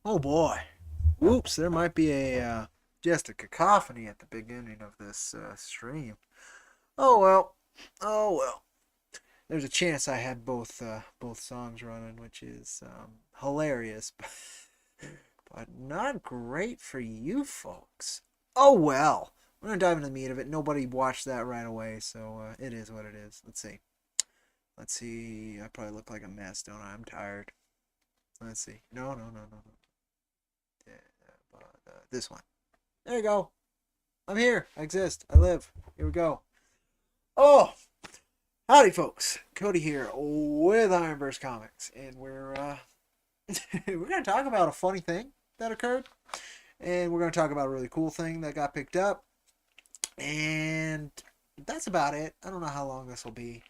Oh boy. Oops, there might be a just a cacophony at the beginning of this stream. Oh well. Oh well. There's a chance I had both songs running, which is hilarious, but not great for you folks. Oh well. We're gonna dive into the meat of it. Nobody watched that right away, so it is what it is. Let's see. Let's see. I probably look like a mess, don't I? I'm tired. Let's see. No, no, no, no, no. Yeah, this one. There you go. I'm here. I exist. I live. Here we go. Oh, howdy, folks. Cody here with IronVerse Comics, and we're we're gonna talk about a funny thing that occurred, and we're gonna talk about a really cool thing that got picked up, and that's about it. I don't know how long this will be.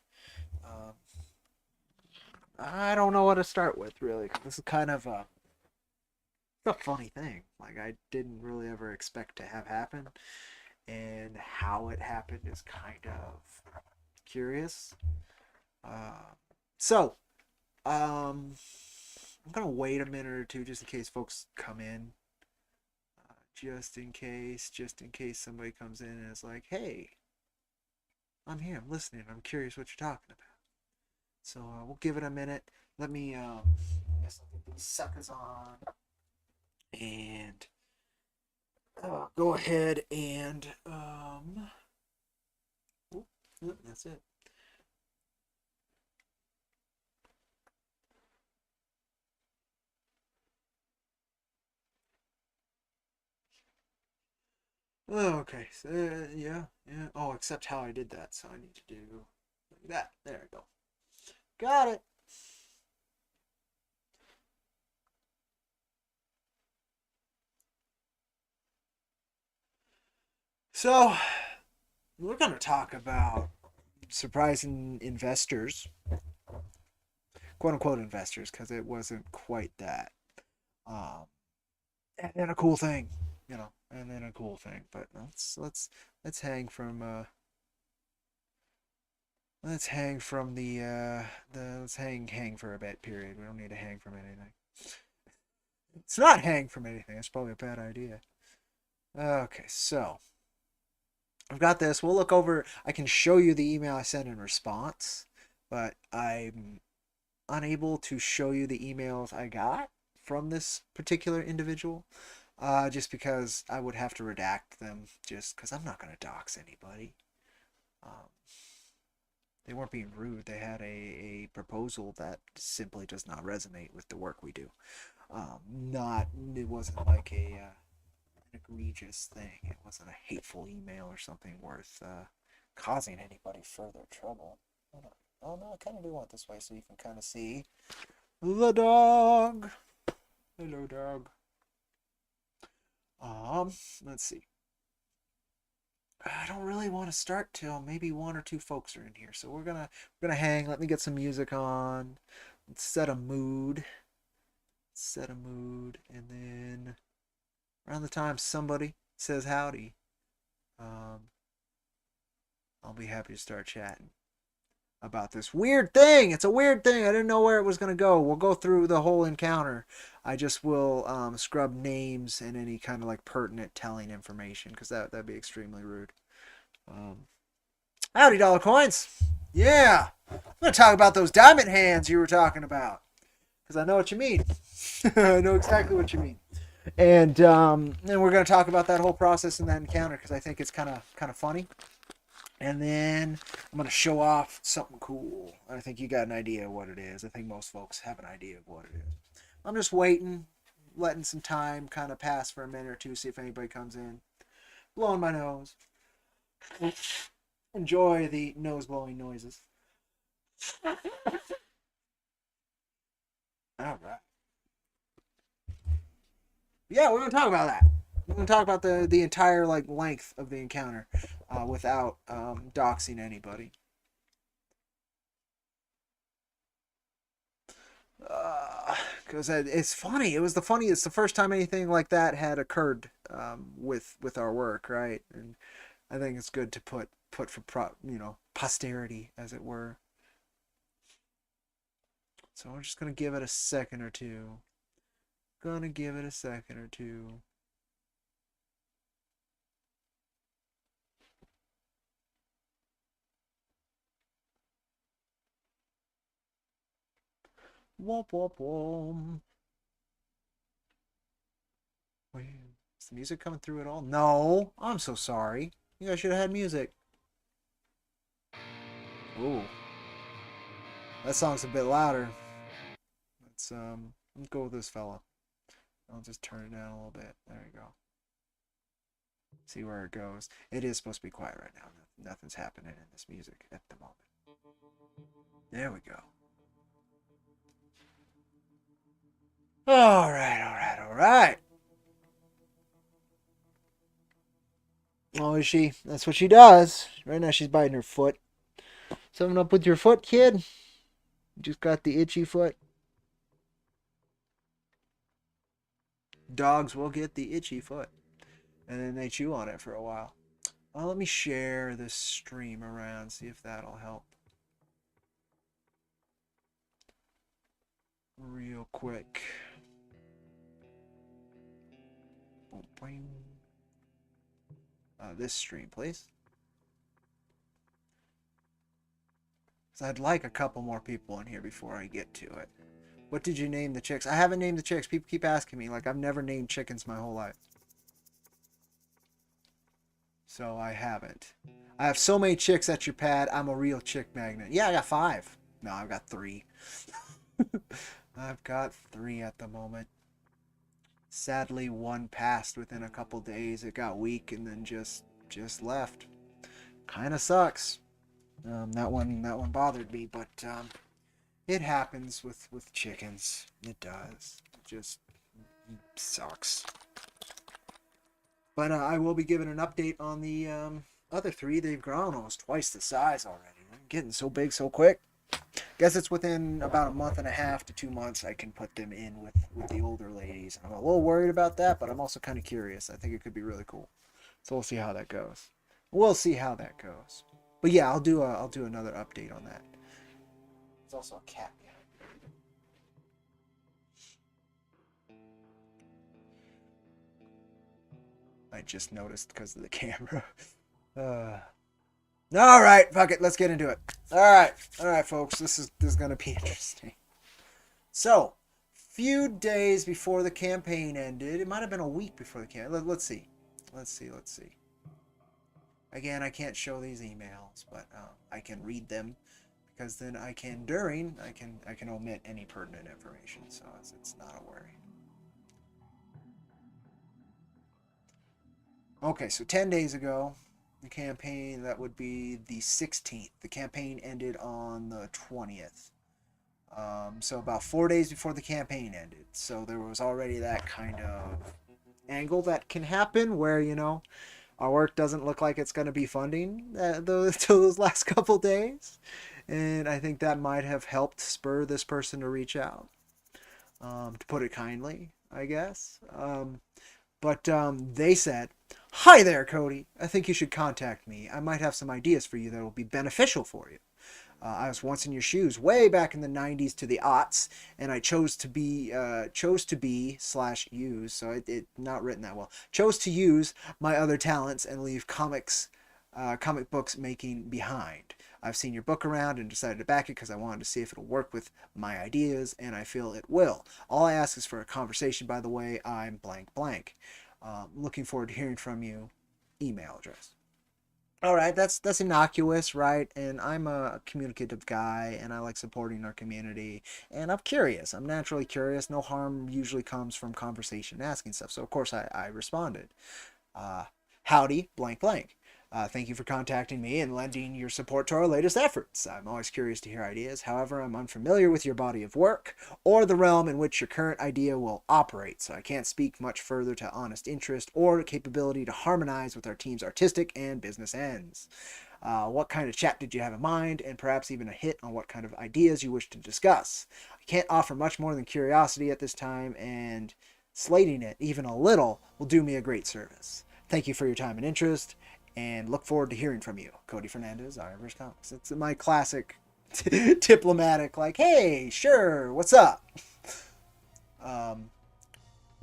Um, I don't know what to start with really. This is kind of a funny thing. Like I didn't really ever expect to have happen, and how it happened is kind of curious. Uh, so, I'm gonna wait a minute or two just in case folks come in. Just in case somebody comes in and is like, "Hey, I'm here. I'm listening. I'm curious what you're talking about." So we'll give it a minute. Let me, I guess I'll get these suckers on and go ahead and that's it. Oh, okay. So, yeah, yeah. Oh, except how I did that. So I need to do like that. There we go. Got it. So we're going to talk about surprising investors, quote unquote investors, because it wasn't quite that. Um, and a cool thing, and then a cool thing. But let's hang from let's hang from the let's hang for a bit. Period. We don't need to hang from anything. It's not hang from anything. That's probably a bad idea. Okay, so I've got this. We'll look over. I can show you the email I sent in response, but I'm unable to show you the emails I got from this particular individual, just because I would have to redact them, just because I'm not going to dox anybody. Um, they weren't being rude. They had a proposal that simply does not resonate with the work we do. Not it wasn't like an egregious thing. It wasn't a hateful email or something worth causing anybody further trouble. Oh no, I kind of do want this way so you can kind of see the dog. Hello, dog. Let's see. I don't really want to start till maybe one or two folks are in here, so we're gonna hang. Let me get some music on. Let's set a mood. Set a mood, and then around the time somebody says howdy, um, I'll be happy to start chatting about this weird thing. It's a weird thing. I didn't know where it was going to go. We'll go through the whole encounter. I just will scrub names and any kind of like pertinent telling information because that'd be extremely rude. Um, Howdy, dollar coins. Yeah, I'm going to talk about those diamond hands you were talking about because I know what you mean. I know exactly what you mean. And we're going to talk about that whole process and that encounter because I think it's kind of funny. And then I'm going to show off something cool. I think you got an idea of what it is. I think most folks have an idea of what it is. I'm just waiting, letting some time kind of pass for a minute or two, see if anybody comes in. Blowing my nose. Enjoy the nose blowing noises. All right. Yeah, we're going to talk about that. We're going to talk about the entire like length of the encounter without doxing anybody. Because it's funny. It was the funniest. It's the first time anything like that had occurred with our work, right? And I think it's good to put for posterity, as it were. So we're just gonna give it a second or two. Gonna give it a second or two. Womp womp womp. Wait, is the music coming through at all? No. I'm so sorry. You guys should have had music. Ooh. That song's a bit louder. Let's go with this fella. I'll just turn it down a little bit. There we go. See where it goes. It is supposed to be quiet right now. Nothing's happening in this music at the moment. There we go. All right, all right, all right. Oh, is she? That's what she does. Right now she's biting her foot. Something up with your foot, kid? You just got the itchy foot. Dogs will get the itchy foot. And then they chew on it for a while. Well, let me share this stream around, see if that'll help. Real quick. This stream, please. So I'd like a couple more people in here before I get to it. What did you name the chicks? I haven't named the chicks. People keep asking me. Like, I've never named chickens my whole life. So I haven't. I have so many chicks at your pad. I'm a real chick magnet. Yeah, I got 5. No, I've got 3. I've got 3 at the moment. Sadly, one passed within a couple days. It got weak and then just left. Kind of sucks. That one bothered me, but it happens with chickens. It does. It just sucks. But I will be giving an update on the other 3. They've grown almost twice the size already. They're getting so big so quick. Guess it's within about a month and a half to 2 months I can put them in with the older ladies. I'm a little worried about that, but I'm also kind of curious. I think it could be really cool. So we'll see how that goes. We'll see how that goes. But yeah, I'll do another update on that. There's also a cat behind me. I just noticed because of the camera. All right, fuck it. Let's get into it. All right, folks. This is gonna be interesting. So, few days before the campaign ended, it might have been a week before the campaign. Let's see. Again, I can't show these emails, but I can read them because then I can omit any pertinent information, so it's not a worry. Okay, so 10 days ago, the campaign, that would be the 16th. The campaign ended on the 20th. So about 4 days before the campaign ended. So there was already that kind of angle that can happen where, our work doesn't look like it's going to be funding those last couple days. And I think that might have helped spur this person to reach out, to put it kindly, I guess. But they said, "Hi there, Cody. I think you should contact me. I might have some ideas for you that will be beneficial for you. I was once in your shoes way back in the 90s to the aughts, and I chose to be / use, so it not written that well. Chose to use my other talents and leave comic books making behind. I've seen your book around and decided to back it because I wanted to see if it'll work with my ideas, and I feel it will. All I ask is for a conversation, by the way. I'm blank blank. Looking forward to hearing from you. Email address." All right, that's innocuous, right? And I'm a communicative guy, and I like supporting our community. And I'm curious. I'm naturally curious. No harm usually comes from conversation, asking stuff. So of course I responded. Howdy, blank blank. Thank you for contacting me and lending your support to our latest efforts. I'm always curious to hear ideas. However, I'm unfamiliar with your body of work or the realm in which your current idea will operate, so I can't speak much further to honest interest or capability to harmonize with our team's artistic and business ends. What kind of chat did you have in mind, and perhaps even a hit on what kind of ideas you wish to discuss? I can't offer much more than curiosity at this time, and slating it even a little will do me a great service. Thank you for your time and interest, and look forward to hearing from you. Cody Fernandez, IronVerse Comics. It's my classic diplomatic, like, hey, sure, what's up?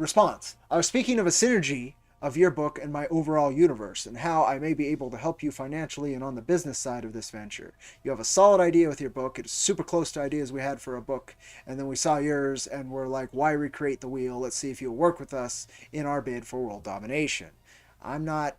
Response. I was speaking of a synergy of your book and my overall universe, and how I may be able to help you financially and on the business side of this venture. You have a solid idea with your book. It's super close to ideas we had for a book, and then we saw yours and we're like, why recreate the wheel? Let's see if you'll work with us in our bid for world domination. I'm not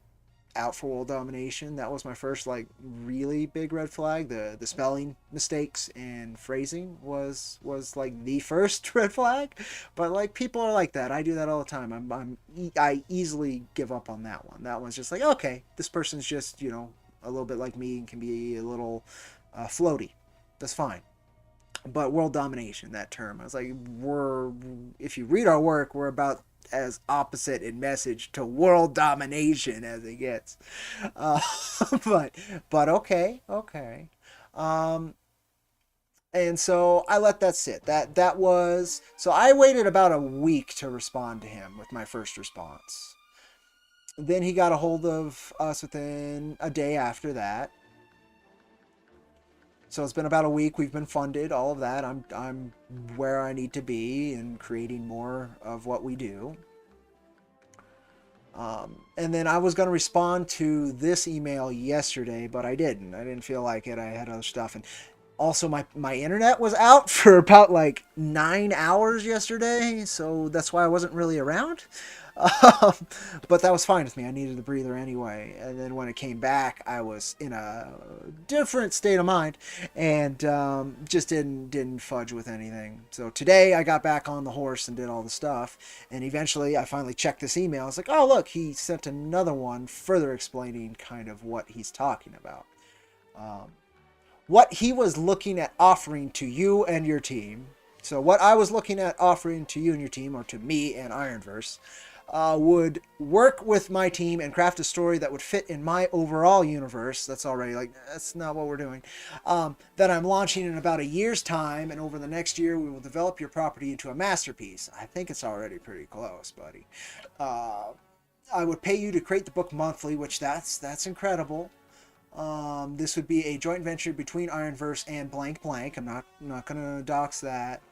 out for world domination. That was my first like really big red flag. The spelling mistakes and phrasing was like the first red flag. But like people are like that. I do that all the time. I easily give up on that one. That one's just like, okay, this person's just, you know, a little bit like me and can be a little floaty. That's fine. But world domination, that term, I was like, if you read our work, we're about as opposite in message to world domination as it gets. Uh, but okay. Um, and so I let that sit. That was so I waited about a week to respond to him with my first response. Then he got a hold of us within a day after that. So it's been about a week. We've been funded, all of that. I'm where I need to be and creating more of what we do. And then I was going to respond to this email yesterday, but I didn't. I didn't feel like it. I had other stuff. And also my internet was out for about like 9 hours yesterday. So that's why I wasn't really around. Um, but that was fine with me. I needed a breather anyway. And then when it came back, I was in a different state of mind and just didn't fudge with anything. So today I got back on the horse and did all the stuff. And eventually I finally checked this email. I was like, oh, look, he sent another one further explaining kind of what he's talking about. What he was looking at offering to you and your team. So what I was looking at offering to you and your team, or to me and IronVerse, would work with my team and craft a story that would fit in my overall universe. That's already like, that's not what we're doing. That I'm launching in about a year's time, and over the next year we will develop your property into a masterpiece. I think it's already pretty close, buddy. I would pay you to create the book monthly, which that's incredible. This would be a joint venture between IronVerse and blank blank. I'm not gonna dox that.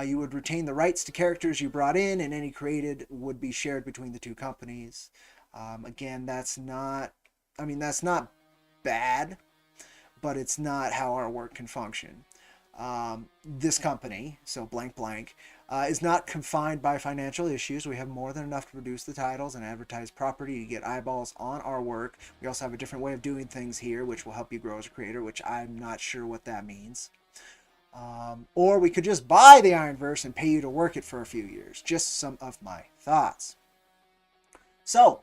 You would retain the rights to characters you brought in, and any created would be shared between the two companies. Again, that's not bad, but it's not how our work can function. This company, so blank blank, is not confined by financial issues. We have more than enough to produce the titles and advertise property to get eyeballs on our work. We also have a different way of doing things here, which will help you grow as a creator, which I'm not sure what that means. Or we could just buy the IronVerse and pay you to work it for a few years. Just some of my thoughts. So,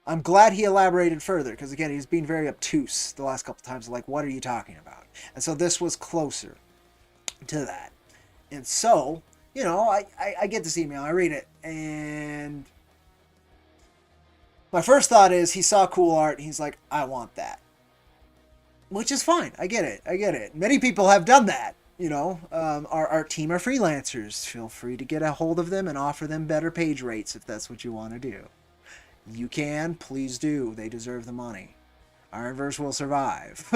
I'm glad he elaborated further, because again, he's been very obtuse the last couple times, like, what are you talking about? And so this was closer to that. And so, you know, I get this email, I read it, and my first thought is he saw cool art, and he's like, I want that. Which is fine. I get it. Many people have done that. You know, our team are freelancers. Feel free to get a hold of them and offer them better page rates if that's what you want to do. You can, please do. They deserve the money. IronVerse will survive.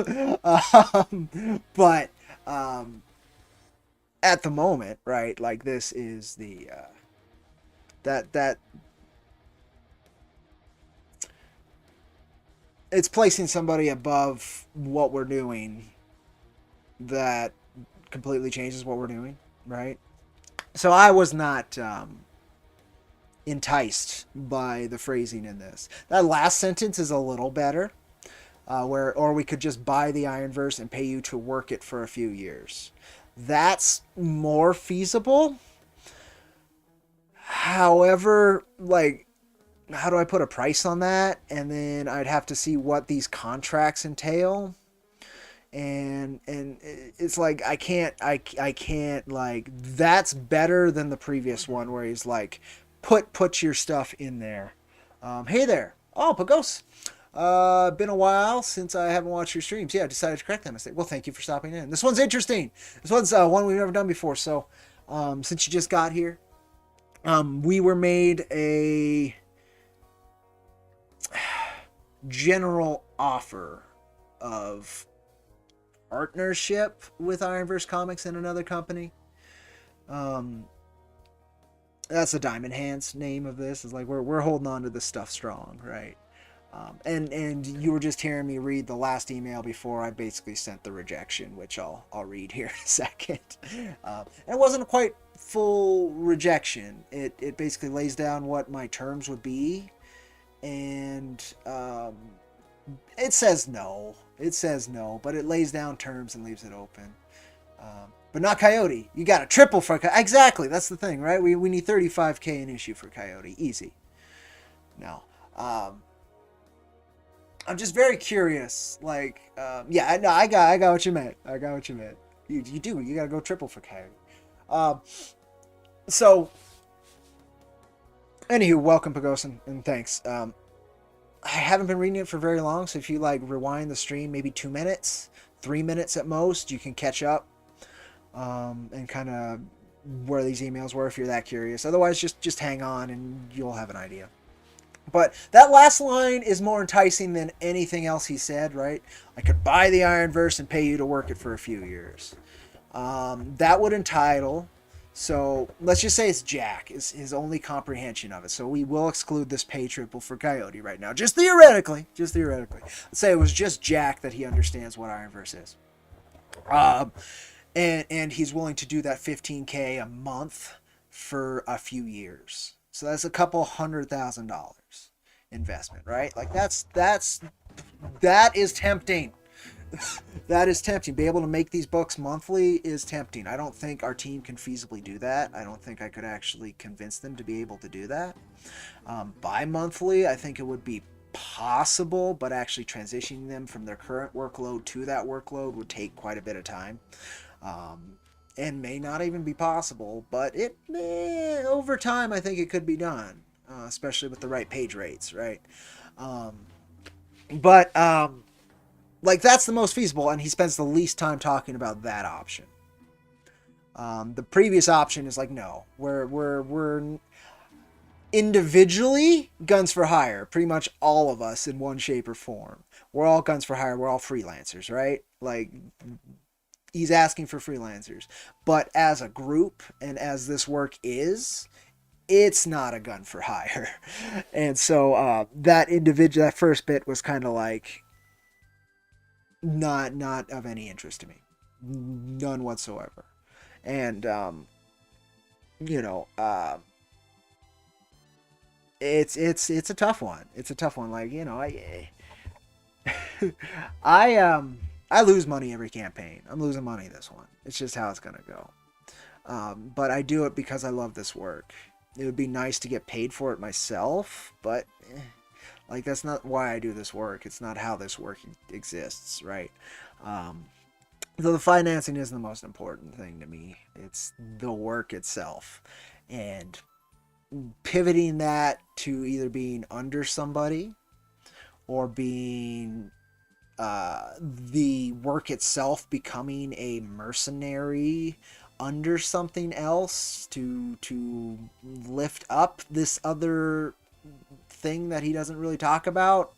But at the moment, right, like this is the that it's placing somebody above what we're doing that completely changes what we're doing, right? So I was not enticed by the phrasing in this. That last sentence is a little better, or we could just buy the IronVerse and pay you to work it for a few years. That's more feasible. However, like, how do I put a price on that? And then I'd have to see what these contracts entail. And it's like I can't like, that's better than the previous one where he's like, put your stuff in there. Hey there. Oh, Pagos. Been a while since I haven't watched your streams. Yeah, I decided to correct that mistake. Well, thank you for stopping in. This one's interesting. This one's one we've never done before. So since you just got here, we were made a general offer of partnership with IronVerse Comics and another company. That's the Diamond Hands name of this. Is like we're holding on to this stuff strong, right? And you were just hearing me read the last email before I basically sent the rejection, which I'll read here in a second. And it wasn't a quite full rejection. It basically lays down what my terms would be, and it says no. It says no, but it lays down terms and leaves it open. But not Coyote. You got a triple for Coyote. Exactly. That's the thing, right? We need 35K an issue for Coyote. Easy. No. I'm just very curious. Like, yeah, no, I got what you meant. I got what you meant. You do. You got to go triple for Coyote. So, anywho, welcome, Pagosan, and thanks. I haven't been reading it for very long, so if you like rewind the stream, maybe 2 minutes, 3 minutes at most, you can catch up. And kind of where these emails were if you're that curious. Otherwise, just hang on and you'll have an idea. But that last line is more enticing than anything else he said, right? I could buy the IronVerse and pay you to work it for a few years. That would entitle. So let's just say it's Jack is his only comprehension of it. So we will exclude this pay triple for Coyote right now. Just theoretically. Just theoretically. Let's say it was just Jack that he understands what IronVerse is. And he's willing to do that 15K a month for a few years. So that's a couple $100,000 investment, right? Like that is tempting. That is tempting. Be able to make these books monthly is tempting. I don't think our team can feasibly do that. I don't think I could actually convince them to be able to do that. Bi-monthly, I think it would be possible, but actually transitioning them from their current workload to that workload would take quite a bit of time. And may not even be possible, but over time I think it could be done, especially with the right page rates, right? Like that's the most feasible, and he spends the least time talking about that option. The previous option is like, no, we're individually guns for hire, pretty much all of us in one shape or form. We're all guns for hire, we're all freelancers, right? Like he's asking for freelancers, but as a group and as this work is, it's not a gun for hire. And so that first bit was kind of like not of any interest to me, none whatsoever. And it's a tough one. It's a tough one. Like, I lose money every campaign. I'm losing money this one. It's just how it's going to go. But I do it because I love this work. It would be nice to get paid for it myself, but like that's not why I do this work. It's not how this work exists, right? So the financing isn't the most important thing to me. It's the work itself. And pivoting that to either being under somebody or being the work itself becoming a mercenary under something else to lift up this other thing that he doesn't really talk about.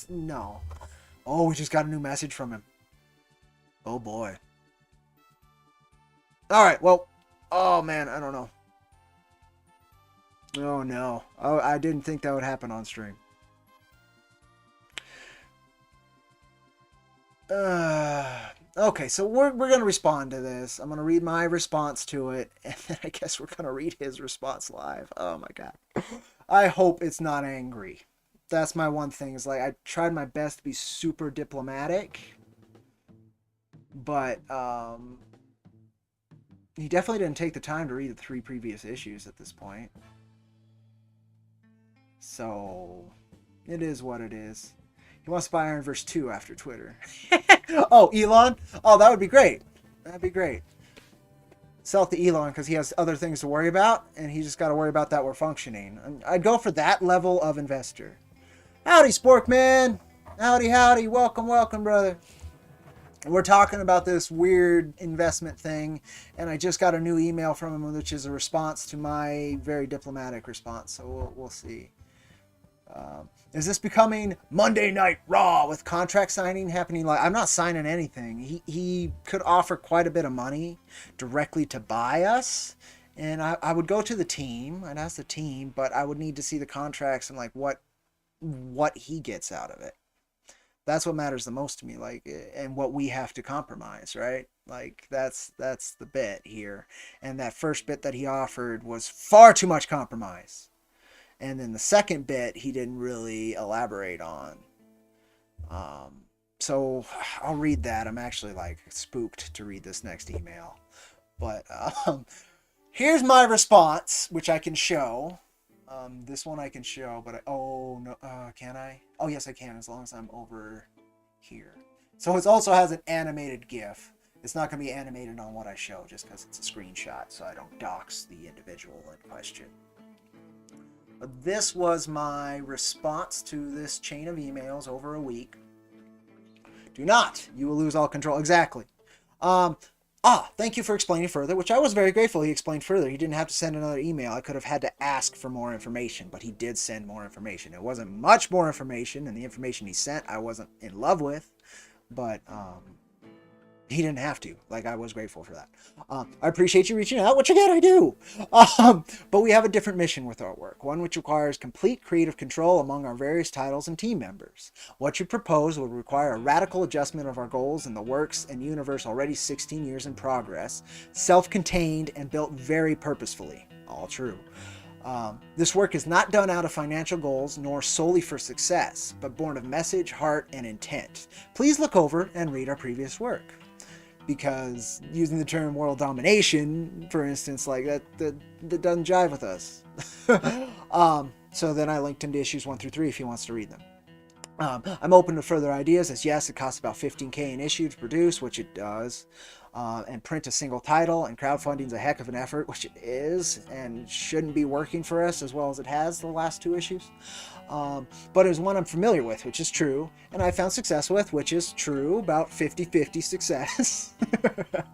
No. Oh, we just got a new message from him. Oh boy. All right, well, oh man, I don't know. Oh no. Oh, I didn't think that would happen on stream. Okay, so we're going to respond to this. I'm going to read my response to it, and then I guess we're going to read his response live. Oh my god. I hope it's not angry. That's my one thing, is like I tried my best to be super diplomatic, but he definitely didn't take the time to read the 3 previous issues at this point. So it is what it is. He wants to buy IronVerse 2 after Twitter. Oh, Elon? Oh, that would be great. That'd be great. Sell it to Elon because he has other things to worry about, and he just got to worry about that we're functioning. I'd go for that level of investor. Howdy, Sporkman. Howdy, howdy. Welcome, welcome, brother. We're talking about this weird investment thing, and I just got a new email from him, which is a response to my very diplomatic response, so we'll see. Is this becoming Monday Night Raw with contract signing happening? Like, I'm not signing anything. He could offer quite a bit of money directly to buy us, And I would go to the team, I'd ask the team, but I would need to see the contracts and like what he gets out of it. That's what matters the most to me, like, and what we have to compromise, right? Like that's the bit here. And that first bit that he offered was far too much compromise. And then the second bit he didn't really elaborate on. So I'll read that. I'm actually like spooked to read this next email. But here's my response, which I can show. This one I can show, but oh no, can I? Oh yes, I can, as long as I'm over here. So it also has an animated GIF. It's not going to be animated on what I show, just because it's a screenshot, so I don't dox the individual in question. But this was my response to this chain of emails over a week. Do not. You will lose all control. Exactly. Thank you for explaining further, which I was very grateful he explained further. He didn't have to send another email. I could have had to ask for more information, but he did send more information. It wasn't much more information, and the information he sent I wasn't in love with, but he didn't have to. Like, I was grateful for that. I appreciate you reaching out, which again I do. But we have a different mission with our work, one which requires complete creative control among our various titles and team members. What you propose will require a radical adjustment of our goals in the works and universe already 16 years in progress, self-contained and built very purposefully. All true. This work is not done out of financial goals nor solely for success, but born of message, heart, and intent. Please look over and read our previous work. Because using the term world domination, for instance, like that doesn't jive with us. So then I linked him to issues 1 through 3 if he wants to read them. I'm open to further ideas, as yes, it costs about $15K an issue to produce, which it does, and print a single title, and crowdfunding's a heck of an effort, which it is, and shouldn't be working for us as well as it has the last 2 issues. But it was one I'm familiar with, which is true, and I found success with, which is true, about 50-50 success.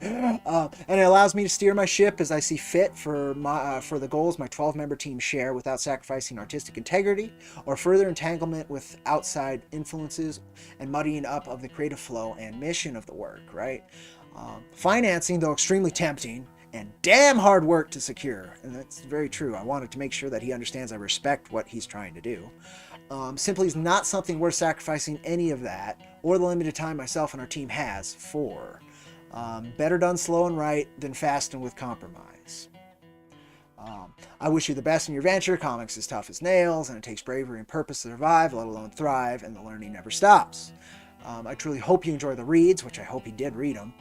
And it allows me to steer my ship as I see fit for the goals my 12-member team share without sacrificing artistic integrity or further entanglement with outside influences and muddying up of the creative flow and mission of the work, right? Financing, though extremely tempting, and damn hard work to secure, and that's very true. I wanted to make sure that he understands I respect what he's trying to do. Simply is not something worth sacrificing any of that, or the limited time myself and our team has for. Better done slow and right than fast and with compromise. I wish you the best in your venture. Comics is tough as nails, and it takes bravery and purpose to survive, let alone thrive, and the learning never stops. I truly hope you enjoy the reads, which I hope he did read them.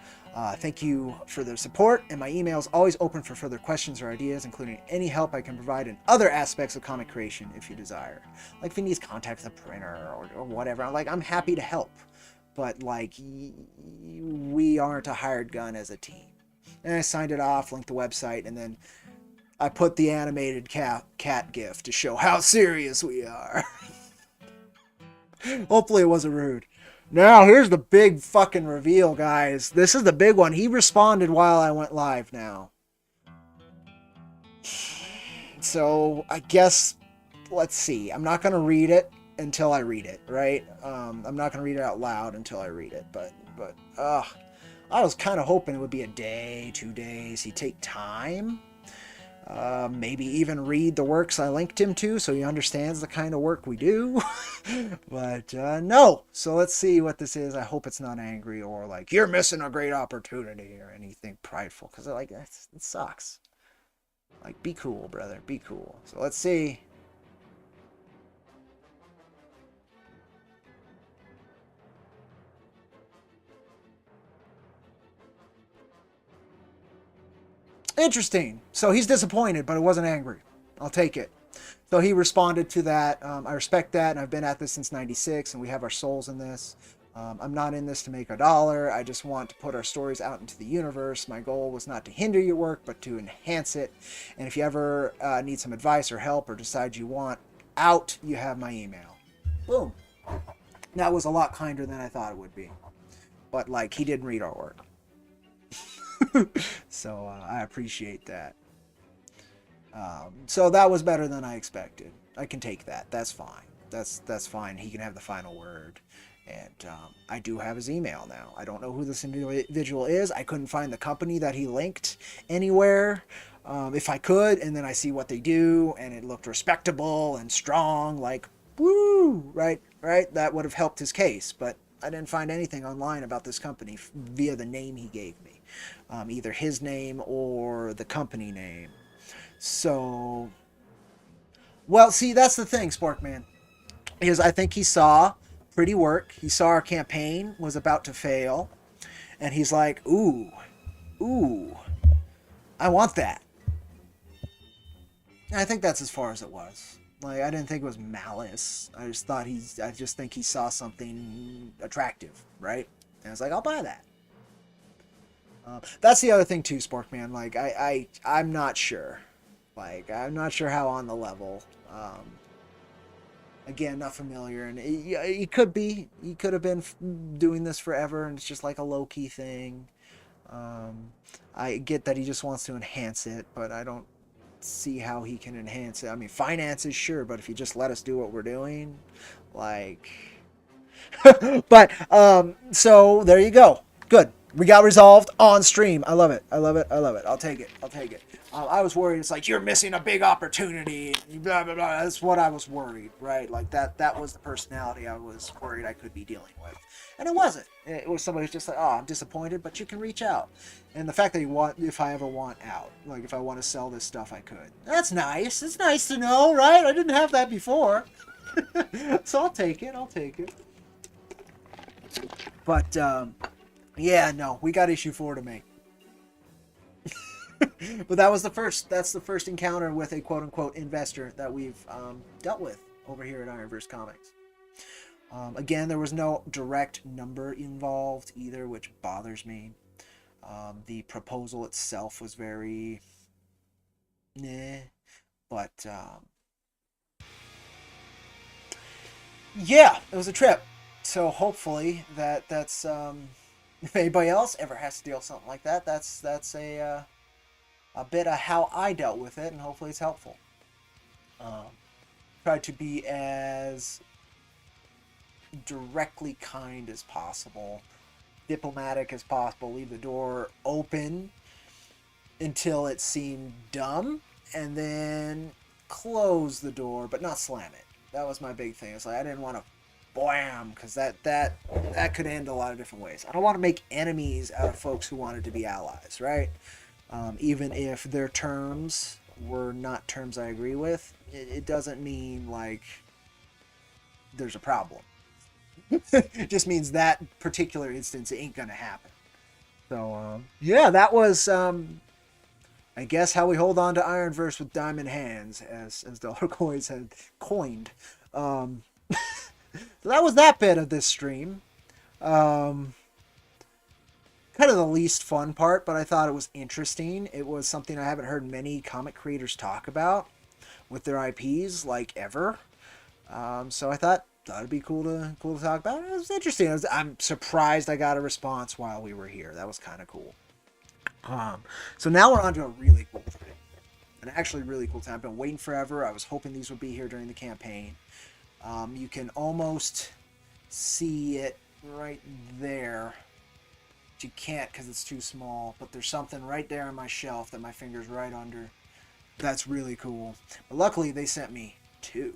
Thank you for the support, and my email is always open for further questions or ideas, including any help I can provide in other aspects of comic creation if you desire. Like if he needs contact with a printer or whatever, I'm happy to help. But like, we aren't a hired gun as a team. And I signed it off, linked the website, and then I put the animated cat gif to show how serious we are. Hopefully it wasn't rude. Now, here's the big fucking reveal, guys. This is the big one. He responded while I went live now. So, I guess, let's see. I'm not going to read it until I read it, right? I'm not going to read it out loud until I read it, but I was kind of hoping it would be a day, 2 days. He'd take time. Maybe even read the works I linked him to so he understands the kind of work we do. But no. So let's see what this is. I hope it's not angry or like, you're missing a great opportunity or anything prideful. Because like, it sucks. Like, be cool, brother. Be cool. So let's see. Interesting. So he's disappointed, but it wasn't angry. I'll take it. So he responded to that. I respect that, and I've been at this since '96, and we have our souls in this. I'm not in this to make $1. I just want to put our stories out into the universe. My goal was not to hinder your work, but to enhance it. And if you ever need some advice or help or decide you want out, you have my email. Boom. That was a lot kinder than I thought it would be. But, like, he didn't read our work. So I appreciate that. So that was better than I expected. I can take that. That's fine. That's fine. He can have the final word. And I do have his email now. I don't know who this individual is. I couldn't find the company that he linked anywhere. if I could, and then I see what they do, and it looked respectable and strong, like, woo, right, right, that would have helped his case. But I didn't find anything online about this company via the name he gave me, either his name or the company name. So, well, see, that's the thing, Sporkman, is I think he saw pretty work. He saw our campaign was about to fail, and he's like, ooh, I want that. I think that's as far as it was. Like, I didn't think it was malice. I just think he saw something attractive, right? And I was like, I'll buy that. That's the other thing too, Sporkman. Like, I'm not sure. Like, I'm not sure how on the level. Again, not familiar, and he could be. He could have been doing this forever, and it's just like a low key thing. I get that he just wants to enhance it, but I don't see how he can enhance it. I mean, finances, sure, but if you just let us do what we're doing, like, but so there you go. Good. We got resolved on stream. I love it. I love it. I love it. I'll take it. I'll take it. I was worried. It's like you're missing a big opportunity. Blah blah blah. That's what I was worried, right? Like that was the personality I was worried I could be dealing with, and it wasn't. It was somebody who's just like, oh, I'm disappointed, but you can reach out. And the fact that if I ever want out, like if I want to sell this stuff, I could. That's nice. It's nice to know, right? I didn't have that before, so I'll take it. I'll take it. But yeah, no, we got issue 4 to make. But that's the first encounter with a quote-unquote investor that we've dealt with over here at IronVerse Comics. Again, there was no direct number involved either, which bothers me. The proposal itself was very but yeah, it was a trip. So hopefully that's if anybody else ever has to deal with something like that, that's a bit of how I dealt with it, and hopefully it's helpful. Try to be as directly kind as possible, diplomatic as possible, leave the door open until it seemed dumb, and then close the door, but not slam it. That was my big thing. It's like I didn't want to blam, because that could end a lot of different ways. I don't want to make enemies out of folks who wanted to be allies, right? Even if their terms were not terms I agree with, it doesn't mean like there's a problem. It just means that particular instance ain't gonna happen. So yeah, that was I guess how we hold on to IronVerse with diamond hands, as Dollar Coins had coined. So that was that bit of this stream. Kind of the least fun part, but I thought it was interesting. It was something I haven't heard many comic creators talk about with their IPs, like, ever. So I thought it'd be cool to talk about. It was interesting. I'm surprised I got a response while we were here. That was kind of cool. So now we're on to a really cool thing. An actually really cool time. I've been waiting forever. I was hoping these would be here during the campaign. You can almost see it right there. You can't because it's too small, but there's something right there on my shelf that my finger's right under. That's really cool. But luckily they sent me 2.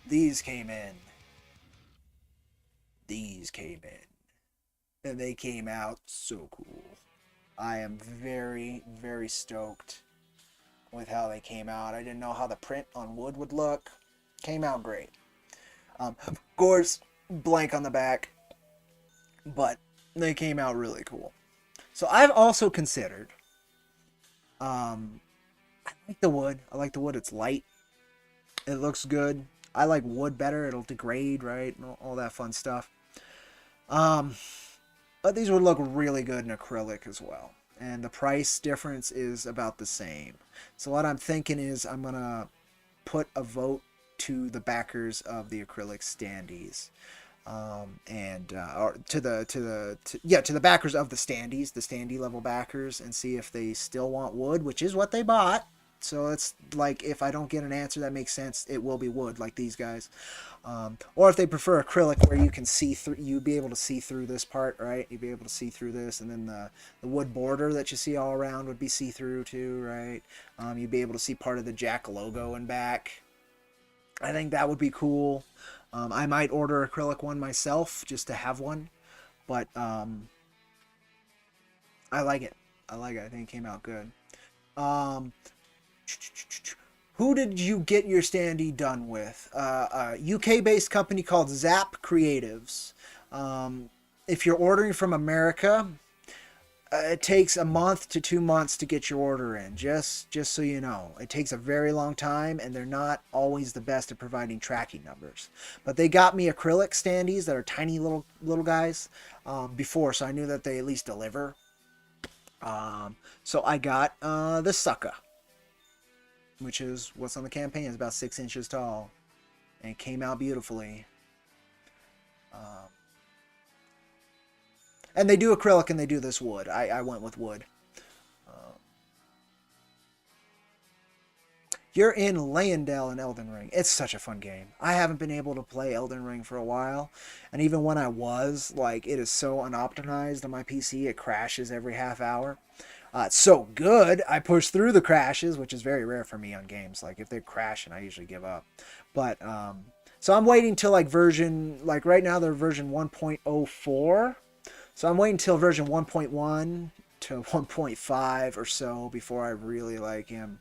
These came in. And they came out so cool. I am very, very stoked with how they came out. I didn't know how the print on wood would look. Came out great. Of course, blank on the back. But they came out really cool. So I've also considered, I like the wood. It's light. It looks good. I like wood better. It'll degrade, right? And all that fun stuff. But these would look really good in acrylic as well. And the price difference is about the same. So what I'm thinking is I'm going to put a vote to the backers of the acrylic standees. Or to the backers of the standees, the standee level backers, and see if they still want wood, which is what they bought. So it's like if I don't get an answer that makes sense, it will be wood, like these guys. Or if they prefer acrylic, where you can see through, you'd be able to see through this part, right? You'd be able to see through this, and then the wood border that you see all around would be see-through too, right? You'd be able to see part of the Jack logo in back. I think that would be cool. I might order acrylic one myself just to have one, but I like it. I like it. I think it came out good. Um, who did you get your standee done with? A UK-based company called Zap Creatives. If you're ordering from America, it takes a month to 2 months to get your order in. Just so you know, it takes a very long time, and they're not always the best at providing tracking numbers. But they got me acrylic standees that are tiny little guys before, so I knew that they at least deliver. So I got the sucker, which is what's on the campaign. It's about 6 inches tall, and it came out beautifully. And they do acrylic and they do this wood. I went with wood. You're in Leyendell in Elden Ring. It's such a fun game. I haven't been able to play Elden Ring for a while. And even when I was, like, it is so unoptimized on my PC, it crashes every half hour. It's so good, I push through the crashes, which is very rare for me on games. Like, if they crash, and I usually give up. But, so I'm waiting till, like, right now they're version 1.04. So I'm waiting till version 1.1 to 1.5 or so before I really, like, am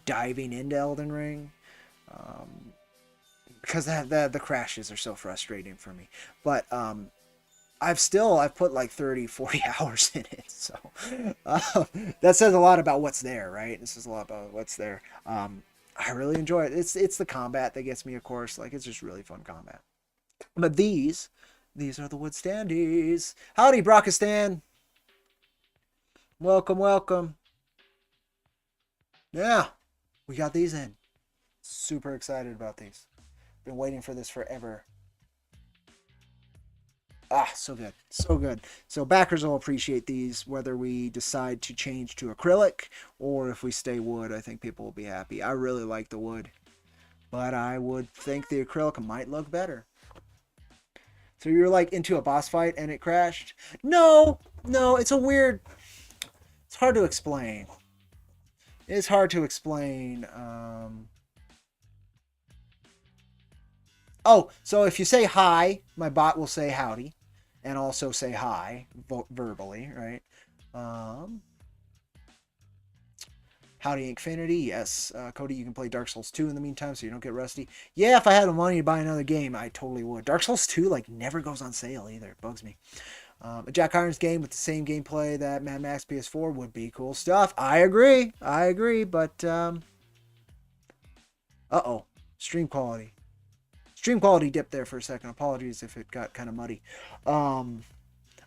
diving into Elden Ring. Because the crashes are so frustrating for me. But, I've put like 30, 40 hours in it. So that says a lot about what's there, right? This says a lot about what's there. I really enjoy it. It's the combat that gets me, of course. Like, it's just really fun combat. But these are the wood standees. Howdy, Brockistan. Welcome, welcome. Yeah, we got these in. Super excited about these. Been waiting for this forever. Ah, so good. So good. So backers will appreciate these, whether we decide to change to acrylic or if we stay wood. I think people will be happy. I really like the wood, but I would think the acrylic might look better. So you're like into a boss fight and it crashed? No, it's a weird... It's hard to explain. It's hard to explain. Oh, so if you say hi, my bot will say howdy. And also say hi verbally, right? Howdy Infinity, yes. Cody, you can play Dark Souls 2 in the meantime so you don't get rusty. Yeah, if I had the money to buy another game, I totally would. Dark Souls 2, like, never goes on sale either. It bugs me. A Jack Irons game with the same gameplay that Mad Max PS4 would be cool stuff. I agree, but, uh-oh. Stream quality. Stream quality dipped there for a second. Apologies if it got kind of muddy. I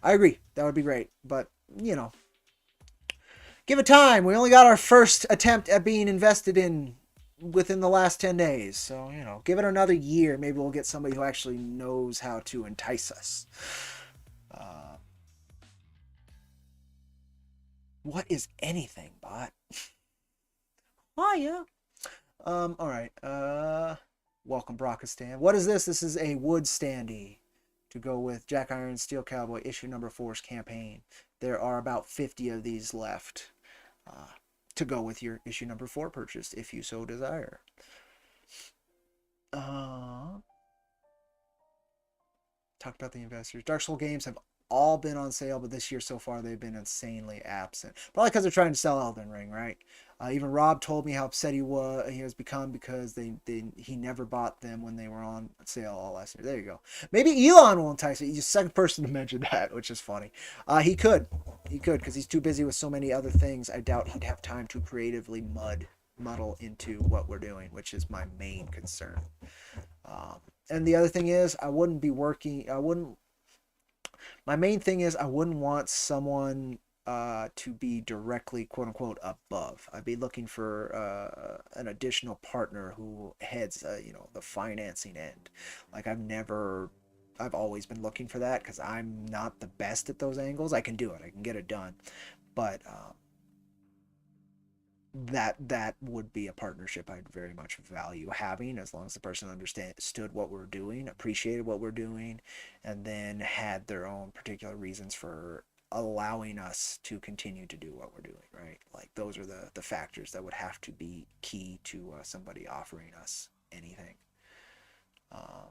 agree. That would be great. But, you know, give it time. We only got our first attempt at being invested in within the last 10 days. So, you know, give it another year. Maybe we'll get somebody who actually knows how to entice us. What is anything, bot? Oh, yeah. All right. Welcome, Brockistan. What is this? This is a wood standee to go with Jack Iron Steel Cowboy issue number 4's campaign. There are about 50 of these left to go with your issue number 4 purchase, if you so desire. Talk about the investors. Dark Souls games have all been on sale, but this year so far they've been insanely absent. Probably because they're trying to sell Elden Ring, right? Even Rob told me how upset he has become because he never bought them when they were on sale all last year. There you go. Maybe Elon will entice it. He's the second person to mention that, which is funny. He could because he's too busy with so many other things. I doubt he'd have time to creatively muddle into what we're doing, which is my main concern. And the other thing is, my main thing is I wouldn't want someone to be directly, quote unquote, above. I'd be looking for an additional partner who heads, the financing end. Like I've always been looking for that because I'm not the best at those angles. I can do it. I can get it done. But that would be a partnership I'd very much value having, as long as the person understood what we're doing, appreciated what we're doing, and then had their own particular reasons for allowing us to continue to do what we're doing, right? Like those are the factors that would have to be key to somebody offering us anything. Um,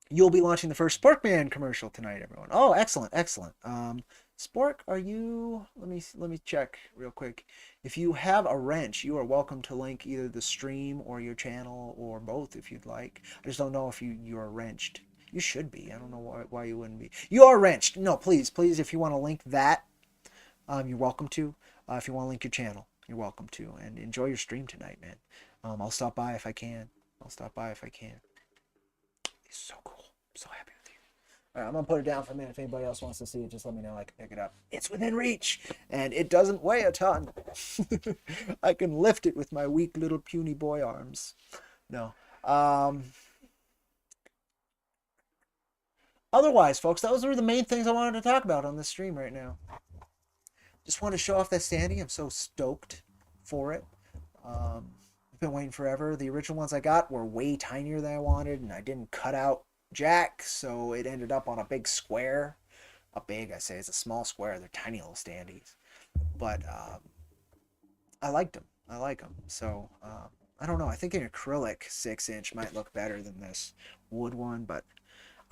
you'll be launching the first Sporkman commercial tonight, everyone. Oh, excellent, excellent. Spork, are you? Let me check real quick. If you have a wrench, you are welcome to link either the stream or your channel or both if you'd like. I just don't know if you are wrenched. You should be. I don't know why you wouldn't be. You are wrenched. No, please, please, if you want to link that, you're welcome to. If you want to link your channel, you're welcome to. And enjoy your stream tonight, man. I'll stop by if I can. I'll stop by if I can. It's so cool. I'm so happy with you. All right, I'm gonna put it down for a minute. If anybody else wants to see it, just let me know. I can pick it up. It's within reach, and it doesn't weigh a ton. I can lift it with my weak little puny boy arms. No. Otherwise, folks, those were the main things I wanted to talk about on this stream right now. Just want to show off that standee. I'm so stoked for it. I've been waiting forever. The original ones I got were way tinier than I wanted, and I didn't cut out Jack, so it ended up on a big square. A big, I say, it's a small square. They're tiny little standees, but I liked them. I like them. So I don't know. I think an acrylic 6-inch might look better than this wood one, but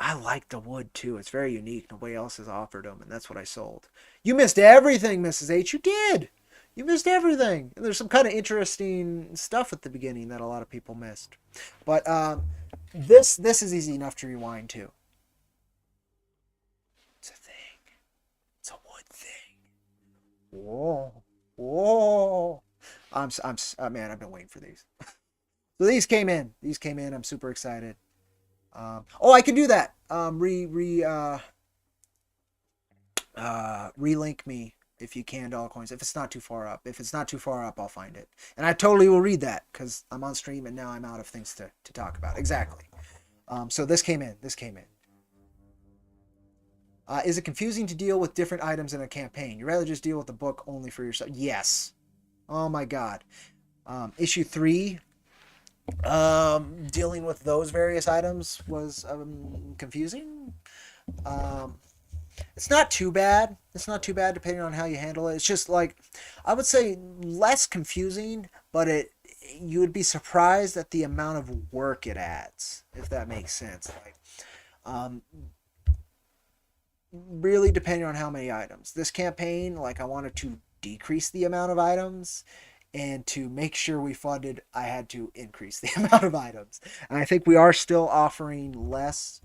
I like the wood too. It's very unique. Nobody else has offered them, and that's what I sold. You missed everything, Mrs. H. You did. You missed everything. There's some kind of interesting stuff at the beginning that a lot of people missed. But this is easy enough to rewind too. It's a thing. It's a wood thing. Whoa, whoa! Man, I've been waiting for these. So these came in. These came in. I'm super excited. Oh, I can do that. Relink me if you can, dollar coins. If it's not too far up. If it's not too far up, I'll find it. And I totally will read that because I'm on stream and now I'm out of things to talk about. Exactly. So this came in. This came in. Is it confusing to deal with different items in a campaign? You'd rather just deal with the book only for yourself? Yes. Oh my God. Issue 3, dealing with those various items was confusing. It's not too bad. It's not too bad depending on how you handle it. It's just like, I would say less confusing, but you would be surprised at the amount of work it adds, if that makes sense. Like, really depending on how many items. This campaign, like I wanted to decrease the amount of items, and to make sure we funded, I had to increase the amount of items. And I think we are still offering less.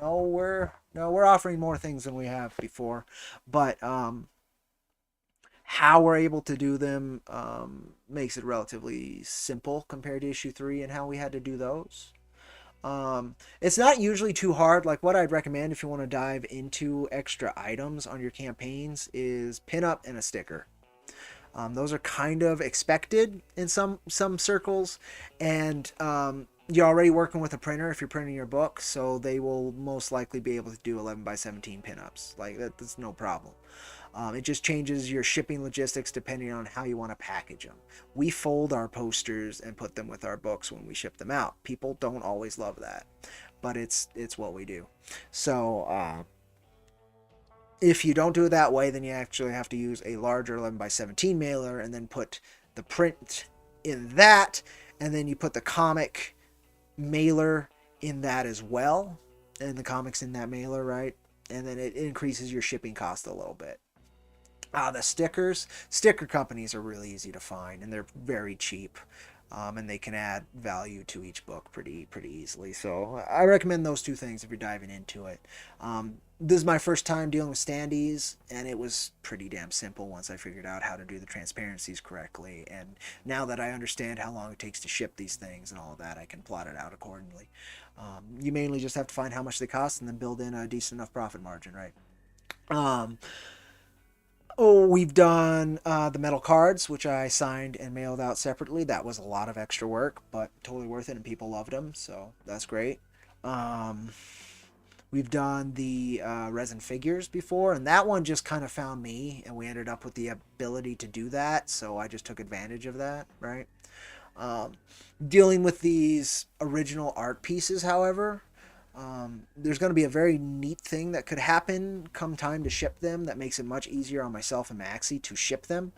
We're offering more things than we have before, but how we're able to do them makes it relatively simple compared to issue 3 and how we had to do those. It's not usually too hard. Like what I'd recommend if you want to dive into extra items on your campaigns is pin up and a sticker. Those are kind of expected in some circles, and you're already working with a printer if you're printing your book, so they will most likely be able to do 11x17 pinups. Like that's no problem. It just changes your shipping logistics depending on how you want to package them. We fold our posters and put them with our books when we ship them out. People don't always love that, but it's what we do. So if you don't do it that way, then you actually have to use a larger 11x17 mailer and then put the print in that, and then you put the comic mailer in that as well, and the comics in that mailer, right? And then it increases your shipping cost a little bit. The sticker companies are really easy to find, and they're very cheap, and they can add value to each book pretty easily. So I recommend those two things if you're diving into it. This is my first time dealing with standees, and it was pretty damn simple once I figured out how to do the transparencies correctly. And now that I understand how long it takes to ship these things and all of that, I can plot it out accordingly. You mainly just have to find how much they cost and then build in a decent enough profit margin, right? We've done the metal cards, which I signed and mailed out separately. That was a lot of extra work, but totally worth it, and people loved them, so that's great. We've done the resin figures before, and that one just kind of found me, and we ended up with the ability to do that, so I just took advantage of that, right? Um, Dealing with these original art pieces, however, there's going to be a very neat thing that could happen come time to ship them that makes it much easier on myself and Maxie to ship them.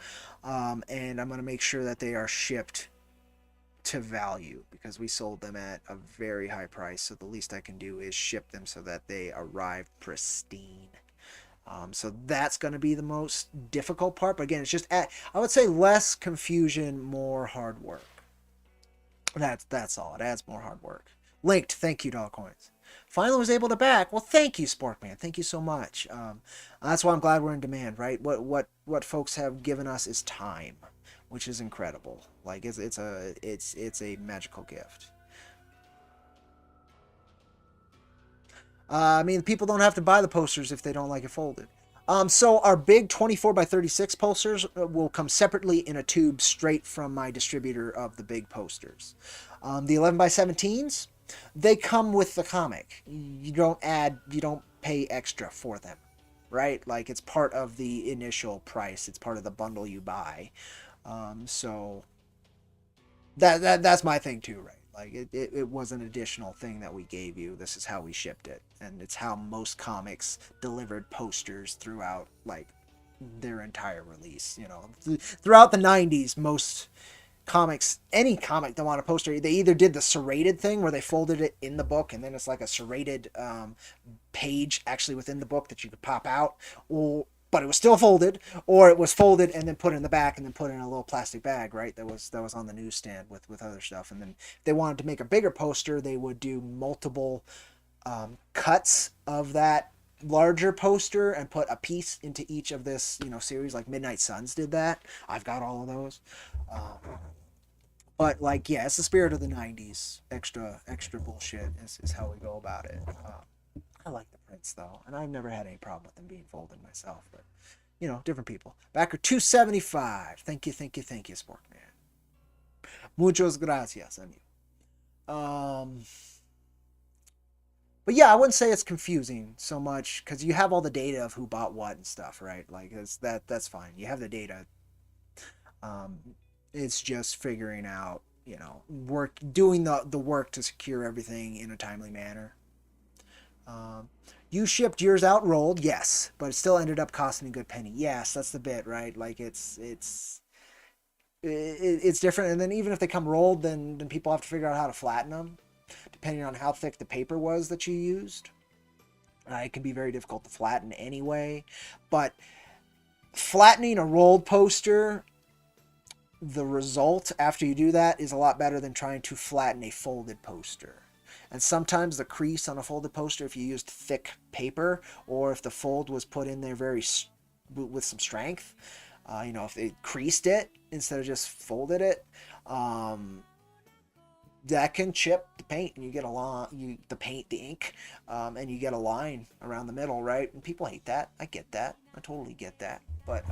And I'm going to make sure that they are shipped to value because we sold them at a very high price. So the least I can do is ship them so that they arrive pristine. So that's going to be the most difficult part. But again, it's just, I would say less confusion, more hard work. That's all. It adds more hard work. Linked. Thank you, Dollar Coins. Finally was able to back. Well, thank you, Sporkman. Thank you so much. That's why I'm glad we're in demand, right? What folks have given us is time, which is incredible. Like it's a magical gift. I mean, people don't have to buy the posters if they don't like it folded. So our big 24 by 36 posters will come separately in a tube straight from my distributor of the big posters. The 11 by 17s, they come with the comic. You don't pay extra for them, right? Like it's part of the initial price. It's part of the bundle you buy. So that's my thing too, right? Like it was an additional thing that we gave you. This is how we shipped it, and it's how most comics delivered posters throughout like their entire release. You know, throughout the 90s, most comics, any comic that wanted a poster, they either did the serrated thing where they folded it in the book and then it's like a serrated page actually within the book that you could pop out, or but it was still folded, or it was folded and then put in the back and then put in a little plastic bag, right? That was on the newsstand with other stuff. And then if they wanted to make a bigger poster, they would do multiple cuts of that larger poster and put a piece into each of this, series. Like Midnight Suns did that. I've got all of those. But like, yeah, it's the spirit of the 90s. Extra bullshit is how we go about it. I like the prints though, and I've never had any problem with them being folded myself, but different people. Backer 275. Thank you, Sporkman. Muchos gracias, amigo. But yeah, I wouldn't say it's confusing so much because you have all the data of who bought what and stuff, right? Like that's fine. You have the data. It's just figuring out, doing the work to secure everything in a timely manner. You shipped yours out rolled, yes, but it still ended up costing a good penny. Yes, that's the bit, right? Like it's different. And then even if they come rolled, then people have to figure out how to flatten them, depending on how thick the paper was that you used. It can be very difficult to flatten anyway, but flattening a rolled poster, the result after you do that is a lot better than trying to flatten a folded poster. And sometimes the crease on a folded poster, if you used thick paper or if the fold was put in there with some strength, if they creased it instead of just folded it, that can chip the paint and you get the ink, and you get a line around the middle, right? And people hate that. I get that. I totally get that. But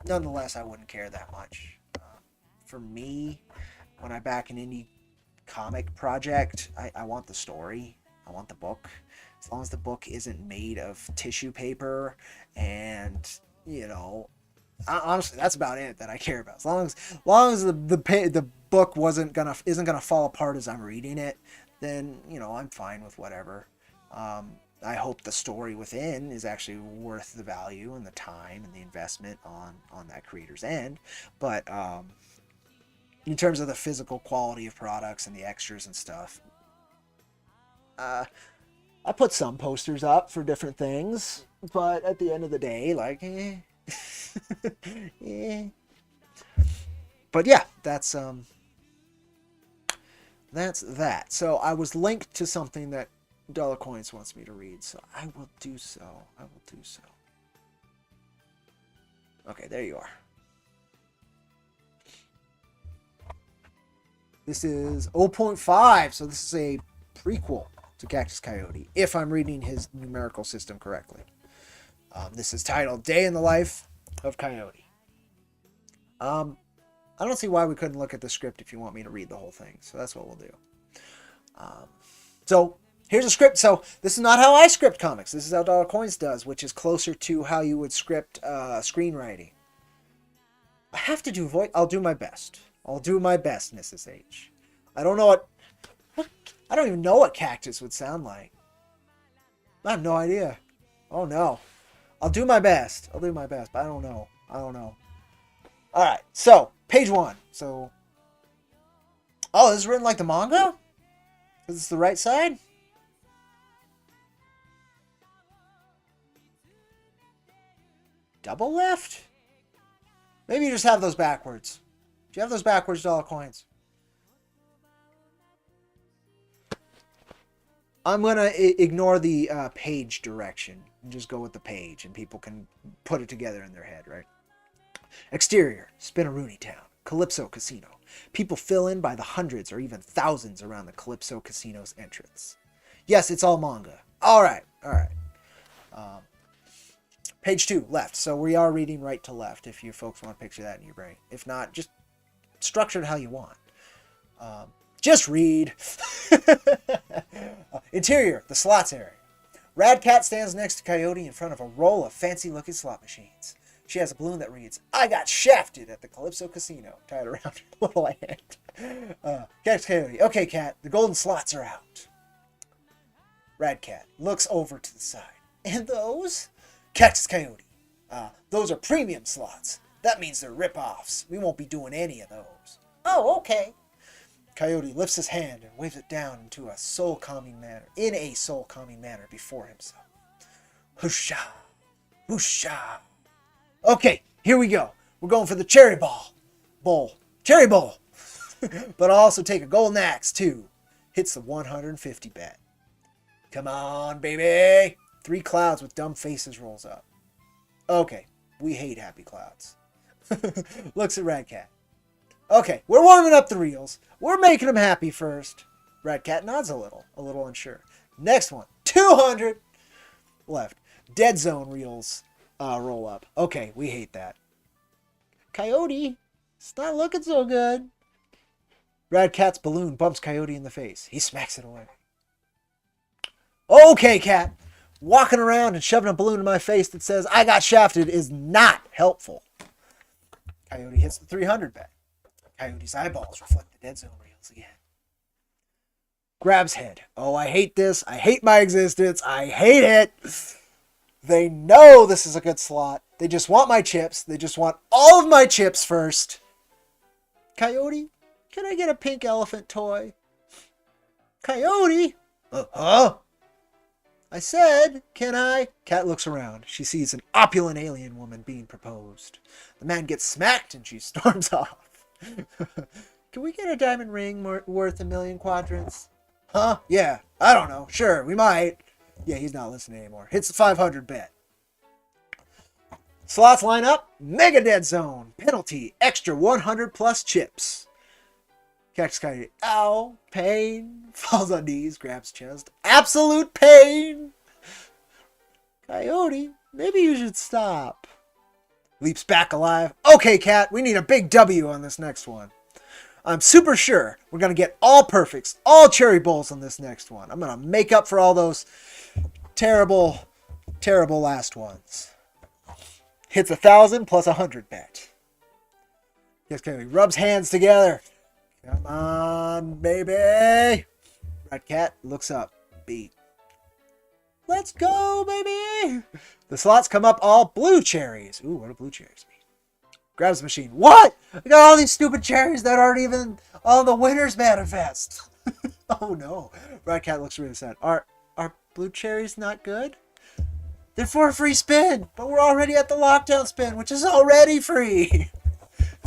nonetheless, I wouldn't care that much. For me, when I back an indie comic project, I want the story. I want the book. As long as the book isn't made of tissue paper and, honestly, that's about it that I care about. As long as the book isn't gonna fall apart as I'm reading it, then I'm fine with whatever. I hope the story within is actually worth the value and the time and the investment on that creator's end. But in terms of the physical quality of products and the extras and stuff, I put some posters up for different things, but at the end of the day, like, eh. But yeah, that's that. So I was linked to something that Dollar Coins wants me to read, so I will do so. Okay, there you are. This is 0.5, so this is a prequel to Cactus Coyote, if I'm reading his numerical system correctly. This is titled Day in the Life of Coyote. I don't see why we couldn't look at the script if you want me to read the whole thing, so that's what we'll do. So, Here's a script. So this is not how I script comics. This is how Dollar Coins does, which is closer to how you would script screenwriting. I have to do voice. I'll do my best. I'll do my best, Mrs. H. I don't know what I don't even know what Cactus would sound like. I have no idea. Oh no. I'll do my best. I'll do my best, but I don't know. I don't know. Alright, so, page 1. So, oh, this is written like the manga? Is this the right side? Double left? Maybe you just have those backwards. Do you have those backwards Dollar Coins? I'm going to ignore the page direction and just go with the page, and people can put it together in their head, right? Exterior, Spinaroonie Town, Calypso Casino. People fill in by the hundreds or even thousands around the Calypso Casino's entrance. Yes, it's all manga. All right, all right. Page 2, left. So we are reading right to left if you folks want to picture that in your brain. If not, just structure it how you want. Just read. Interior, the slots area. Rad Cat stands next to Coyote in front of a row of fancy-looking slot machines. She has a balloon that reads, "I got shafted at the Calypso Casino," tied around her little hand. Cat's Coyote. "Okay, Cat, the golden slots are out." Rad Cat looks over to the side. "And those?" Cactus Coyote. "Those are premium slots. That means they're rip-offs. We won't be doing any of those." "Oh, okay." Coyote lifts his hand and waves it down into a soul-calming manner, before himself. Whoosha, whoosha. "Okay, here we go. We're going for the cherry bowl. Cherry bowl. But I'll also take a golden axe, too." Hits the 150 bet. "Come on, baby." 3 clouds with dumb faces rolls up. "Okay, we hate happy clouds." Looks at Rad Cat. "Okay, we're warming up the reels. We're making them happy first." Rad Cat nods a little unsure. Next one, 200. Left. Dead zone reels roll up. "Okay, we hate that." "Coyote, it's not looking so good." Rad Cat's balloon bumps Coyote in the face. He smacks it away. "Okay, Cat. Walking around and shoving a balloon in my face that says I got shafted is not helpful." Coyote hits the 300 bet. Coyote's eyeballs reflect the dead zone reels again. Grabs head. "Oh, I hate this. I hate my existence. I hate it." They know this is a good slot. They just want my chips. They just want all of my chips first. "Coyote, can I get a pink elephant toy?" "Coyote?" "Uh-huh." "I said, can I?" Cat looks around. She sees an opulent alien woman being proposed. The man gets smacked and she storms off. "Can we get a diamond ring worth 1,000,000 quadrants?" "Huh? Yeah. I don't know. Sure, we might." Yeah, he's not listening anymore. Hits the 500 bet. Slots line up. Mega dead zone. Penalty. Extra 100 plus chips. Cactus Coyote. "Ow. Pain." Falls on knees. Grabs chest. "Absolute pain." "Coyote, maybe you should stop." Leaps back alive. "Okay, Cat, we need a big W on this next one. I'm super sure we're going to get all perfects, all cherry bowls on this next one. I'm going to make up for all those terrible, terrible last ones." Hits 1,000 plus 100 bet. Yes, Coyote rubs hands together. "Come on, baby." Red Cat looks up. Beat. "Let's go, baby." The slots come up all blue cherries. Ooh, what do blue cherries mean? Grabs the machine. "What? I got all these stupid cherries that aren't even on the winner's manifest." Oh no. Red Cat looks really sad. Are blue cherries not good?" "They're for a free spin, but we're already at the lockdown spin, which is already free."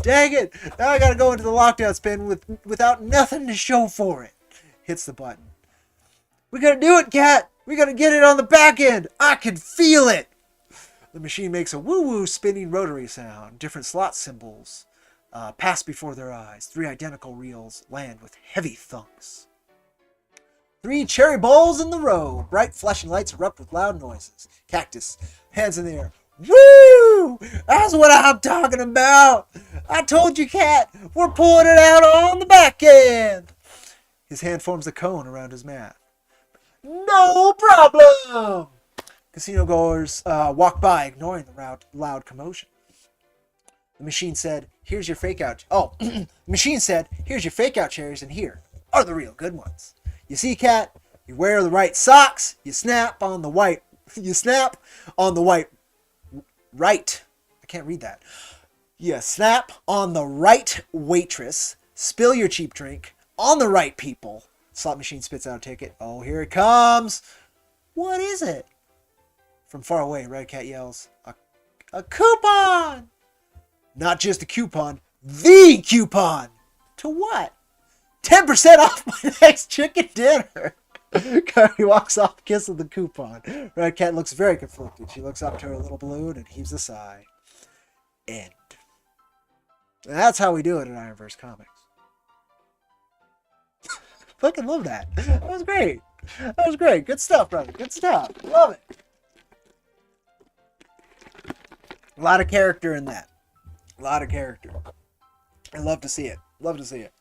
Dang it. Now I gotta go into the lockdown spin without nothing to show for it. Hits the button. "We gotta do it, Cat. We gotta get it on the back end. I can feel it." The machine makes a woo-woo spinning rotary sound. Different slot symbols pass before their eyes. 3 identical reels land with heavy thunks. 3 cherry bowls in the row. Bright flashing lights erupt with loud noises. Cactus, hands in the air. "Woo! That's what I'm talking about. I told you, Cat. We're pulling it out on the back end." His hand forms a cone around his mouth. No problem! Casino goers walked by, ignoring the loud commotion. The machine said, here's your fake out. Oh, the machine said, here's your fake out cherries, and here are the real good ones. You see, cat, you wear the right socks, you snap on the white, right. I can't read that. You snap on the right waitress, spill your cheap drink on the right people. Slot machine spits out a ticket. Oh, here it comes. What is it? From far away, Red Cat yells, a coupon! Not just a coupon, the coupon! To what? 10% off my next chicken dinner! Carrie walks off, kissing the coupon. Red Cat looks very conflicted. She looks up to her little balloon and heaves a sigh. End. And that's how we do it in IronVerse Comics. Fucking love that. That was great. That was great. Good stuff, brother. Good stuff. Love it. A lot of character in that. A lot of character. I love to see it. Love to see it.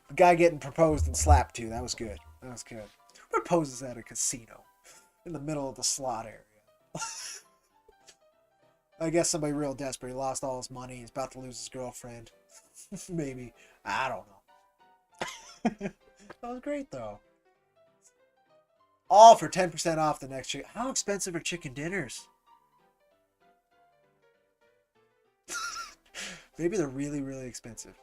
The guy getting proposed and slapped to. That was good. That was good. Who proposes at a casino? In the middle of the slot area. I guess somebody real desperate. He lost all his money. He's about to lose his girlfriend. Maybe. I don't know. That was great, though. All for 10% off the next chicken. How expensive are chicken dinners? Maybe they're really, really expensive.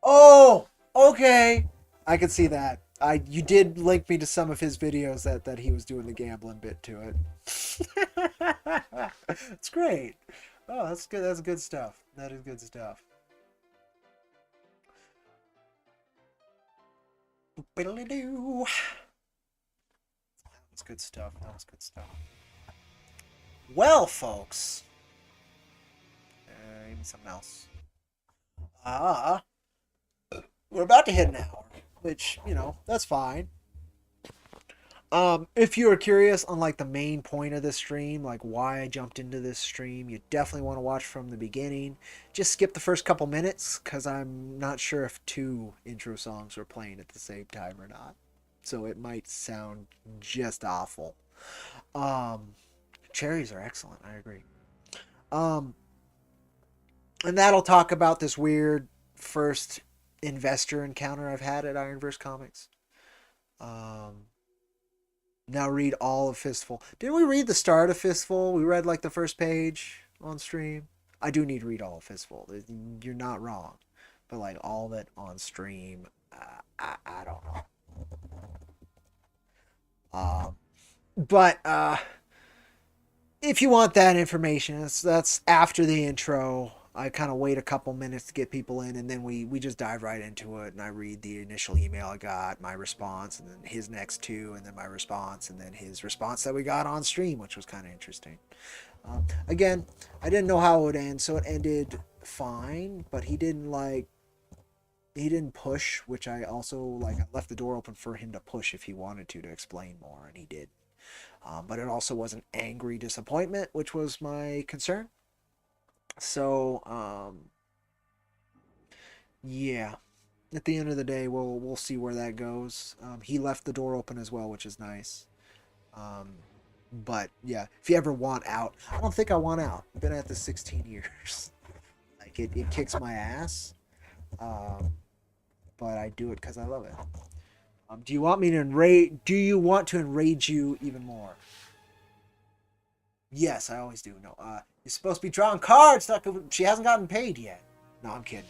Oh, okay. I could see that. You did link me to some of his videos that he was doing the gambling bit to it. It's great. Oh, that's good. That's good stuff. That is good stuff. That was good stuff. That was good stuff. Well, folks. Even something else. We're about to hit an hour, which, you know, that's fine. If you are curious on like the main point of this stream, like why I jumped into this stream, you definitely want to watch from the beginning. Just skip the first couple minutes because I'm not sure if 2 intro songs were playing at the same time or not. So it might sound just awful. Cherries are excellent, I agree. And that'll talk about this weird first investor encounter I've had at IronVerse Comics. Now read all of Fistful. Didn't we read the start of Fistful? We read like the first page on stream. I do need to read all of Fistful. You're not wrong. But like all of it on stream, I don't know. But if you want that information, that's after the intro. I kind of wait a couple minutes to get people in, and then we just dive right into it, and I read the initial email I got, my response, and then his next 2, and then my response, and then his response that we got on stream, which was kind of interesting. Again, I didn't know how it would end, so it ended fine, but he didn't push, which I also, like, I left the door open for him to push if he wanted to explain more, and he did. But it also was an angry disappointment, which was my concern. So, yeah. At the end of the day, we'll see where that goes. He left the door open as well, which is nice. But yeah, if you ever want out, I don't think I want out. I've been at this 16 years. Like it kicks my ass. But I do it because I love it. Do you want me to enrage? Do you want to enrage you even more? Yes, I always do. No, you're supposed to be drawing cards. She hasn't gotten paid yet. No, I'm kidding.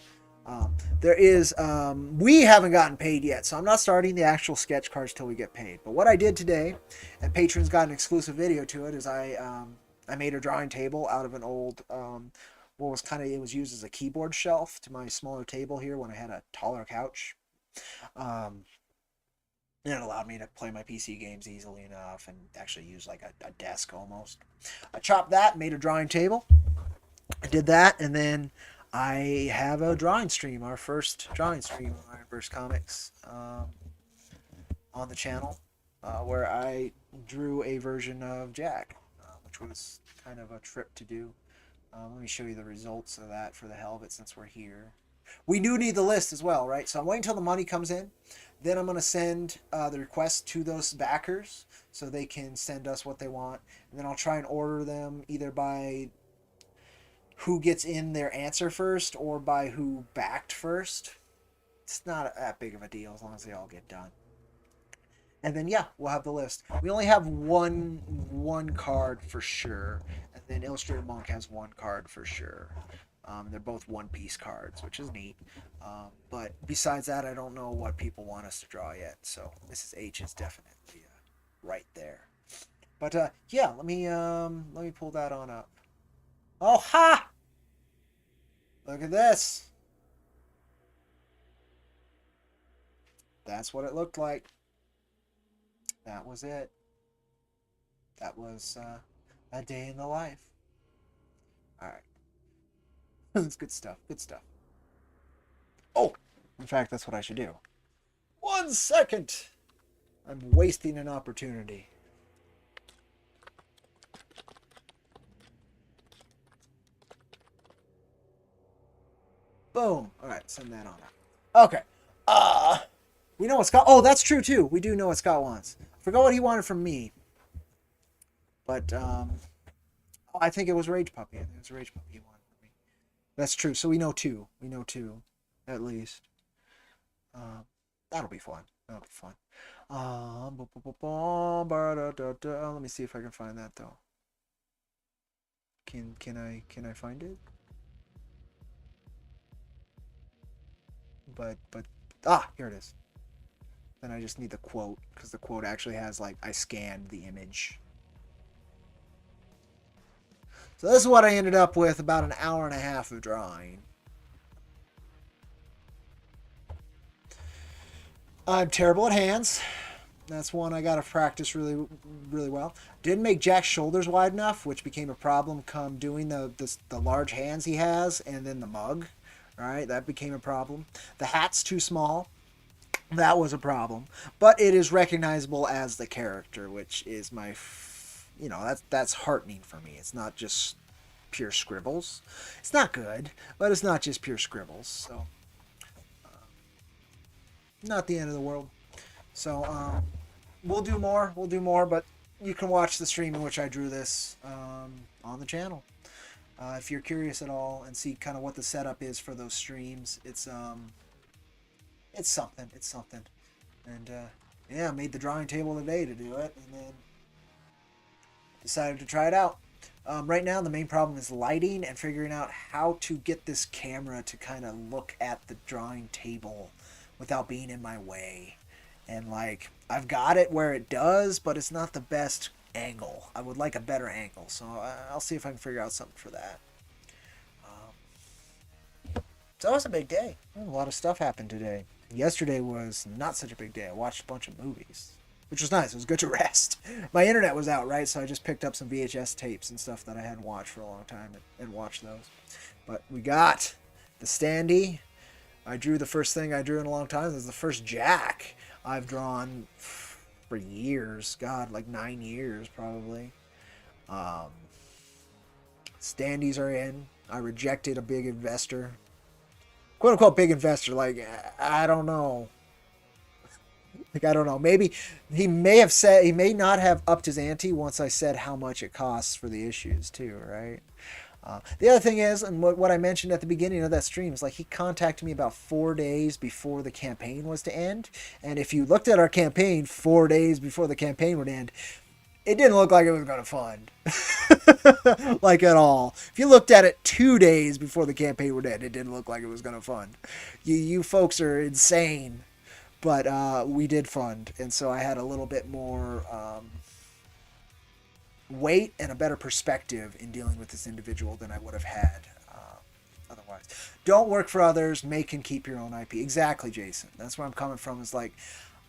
We haven't gotten paid yet, so I'm not starting the actual sketch cards till we get paid. But what I did today, and patrons got an exclusive video to it, is I made a drawing table out of an old, it was used as a keyboard shelf to my smaller table here when I had a taller couch. And it allowed me to play my PC games easily enough and actually use like a desk almost. I chopped that, made a drawing table. I did that, and then I have a drawing stream, our first drawing stream on IronVerse Comics on the channel, where I drew a version of Jack, which was kind of a trip to do. Let me show you the results of that for the hell of it since we're here. We do need the list as well, right? So I'm waiting until the money comes in. Then I'm going to send the request to those backers so they can send us what they want. And then I'll try and order them either by who gets in their answer first or by who backed first. It's not that big of a deal as long as they all get done. And then yeah, we'll have the list. We only have one card for sure, and then Illustrated Monk has one card for sure. They're both one-piece cards, which is neat. But besides that, I don't know what people want us to draw yet. So Mrs. H is definitely right there. But yeah, let me pull that on up. Oh ha! Look at this. That's what it looked like. That was it. That was a day in the life. All right. It's good stuff. Good stuff. Oh, in fact, that's what I should do. 1 second. I'm wasting an opportunity. Boom. All right, send that on out. Okay. We know what Scott... Oh, that's true, too. We do know what Scott wants. I forgot what he wanted from me. But, I think it was Rage Puppy. I think it was Rage Puppy he wanted from me. That's true. So we know two. We know two, at least. That'll be fun. That'll be fun. Let me see if I can find that, though. Can I find it? But here it is. Then I just need the quote, because the quote actually has, like, I scanned the image. So this is what I ended up with, about an hour and a half of drawing. I'm terrible at hands. That's one I got to practice really, really well. Didn't make Jack's shoulders wide enough, which became a problem come doing the large hands he has, and then the mug. All right, that became a problem. The hat's too small. That was a problem. But it is recognizable as the character, which is my... You know, that's heartening for me. It's not just pure scribbles. It's not good, but it's not just pure scribbles. So, not the end of the world. So, we'll do more. We'll do more, but you can watch the stream in which I drew this on the channel. If you're curious at all and see kind of what the setup is for those streams, it's something. It's something. And yeah, I made the drawing table today to do it, and then decided to try it out. Right now, the main problem is lighting and figuring out how to get this camera to kind of look at the drawing table without being in my way. And like, I've got it where it does, but it's not the best angle. I would like a better angle, so I'll see if I can figure out something for that. So it was a big day. A lot of stuff happened today. Yesterday was not such a big day. I watched a bunch of movies, which was nice. It was good to rest. My internet was out, right? So I just picked up some VHS tapes and stuff that I hadn't watched for a long time and watched those. But we got the standee. I drew the first thing I drew in a long time. This is the first Jack I've drawn for years. God, like 9 years probably. Standees are in. I rejected a big investor. Quote unquote big investor. Like, I don't know. Like, I don't know. Maybe he may not have upped his ante once I said how much it costs for the issues too, right? The other thing is, and what I mentioned at the beginning of that stream, is like he contacted me about 4 days before the campaign was to end. And if you looked at our campaign 4 days before the campaign would end, it didn't look like it was going to fund. Like at all. If you looked at it 2 days before the campaign would end, it didn't look like it was going to fund. You folks are insane. But we did fund. And so I had a little bit more weight and a better perspective in dealing with this individual than I would have had otherwise. Don't work for others. Make and keep your own IP. Exactly, Jason. That's where I'm coming from. Is like,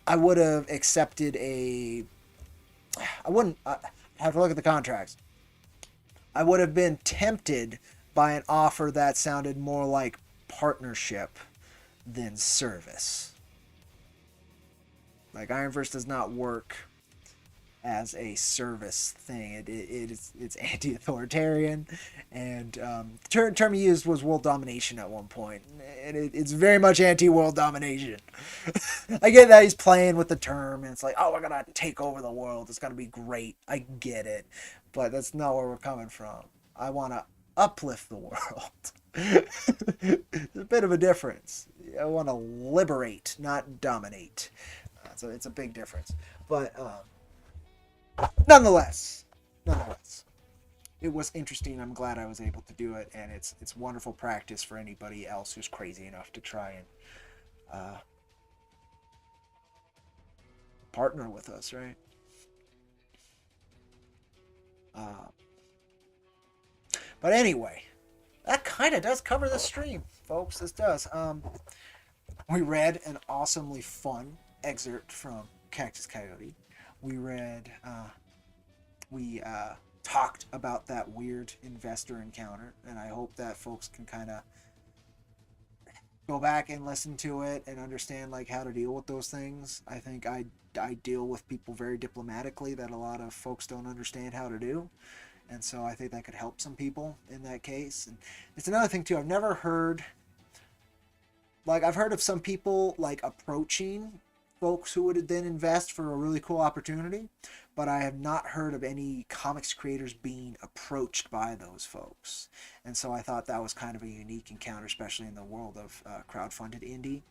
I would have accepted I have to look at the contracts. I would have been tempted by an offer that sounded more like partnership than service. Like, IronVerse does not work as a service thing. It's anti-authoritarian, and the term he used was world domination at one point. And it's very much anti-world domination. I get that he's playing with the term, and it's like, oh, we're gonna take over the world. It's gonna be great. I get it, but that's not where we're coming from. I want to uplift the world. There's a bit of a difference. I want to liberate, not dominate. So it's a big difference. But nonetheless, it was interesting. I'm glad I was able to do it, and it's wonderful practice for anybody else who's crazy enough to try and partner with us, right? Uh, but anyway, that kind of does cover the stream, folks. This does. We read an awesomely fun excerpt from Cactus Coyote. We read. We talked about that weird investor encounter, and I hope that folks can kind of go back and listen to it and understand like how to deal with those things. I think I deal with people very diplomatically that a lot of folks don't understand how to do. And so I think that could help some people in that case. And it's another thing too. I've heard of some people like approaching folks who would then invest for a really cool opportunity, but I have not heard of any comics creators being approached by those folks. And so I thought that was kind of a unique encounter, especially in the world of crowdfunded indie.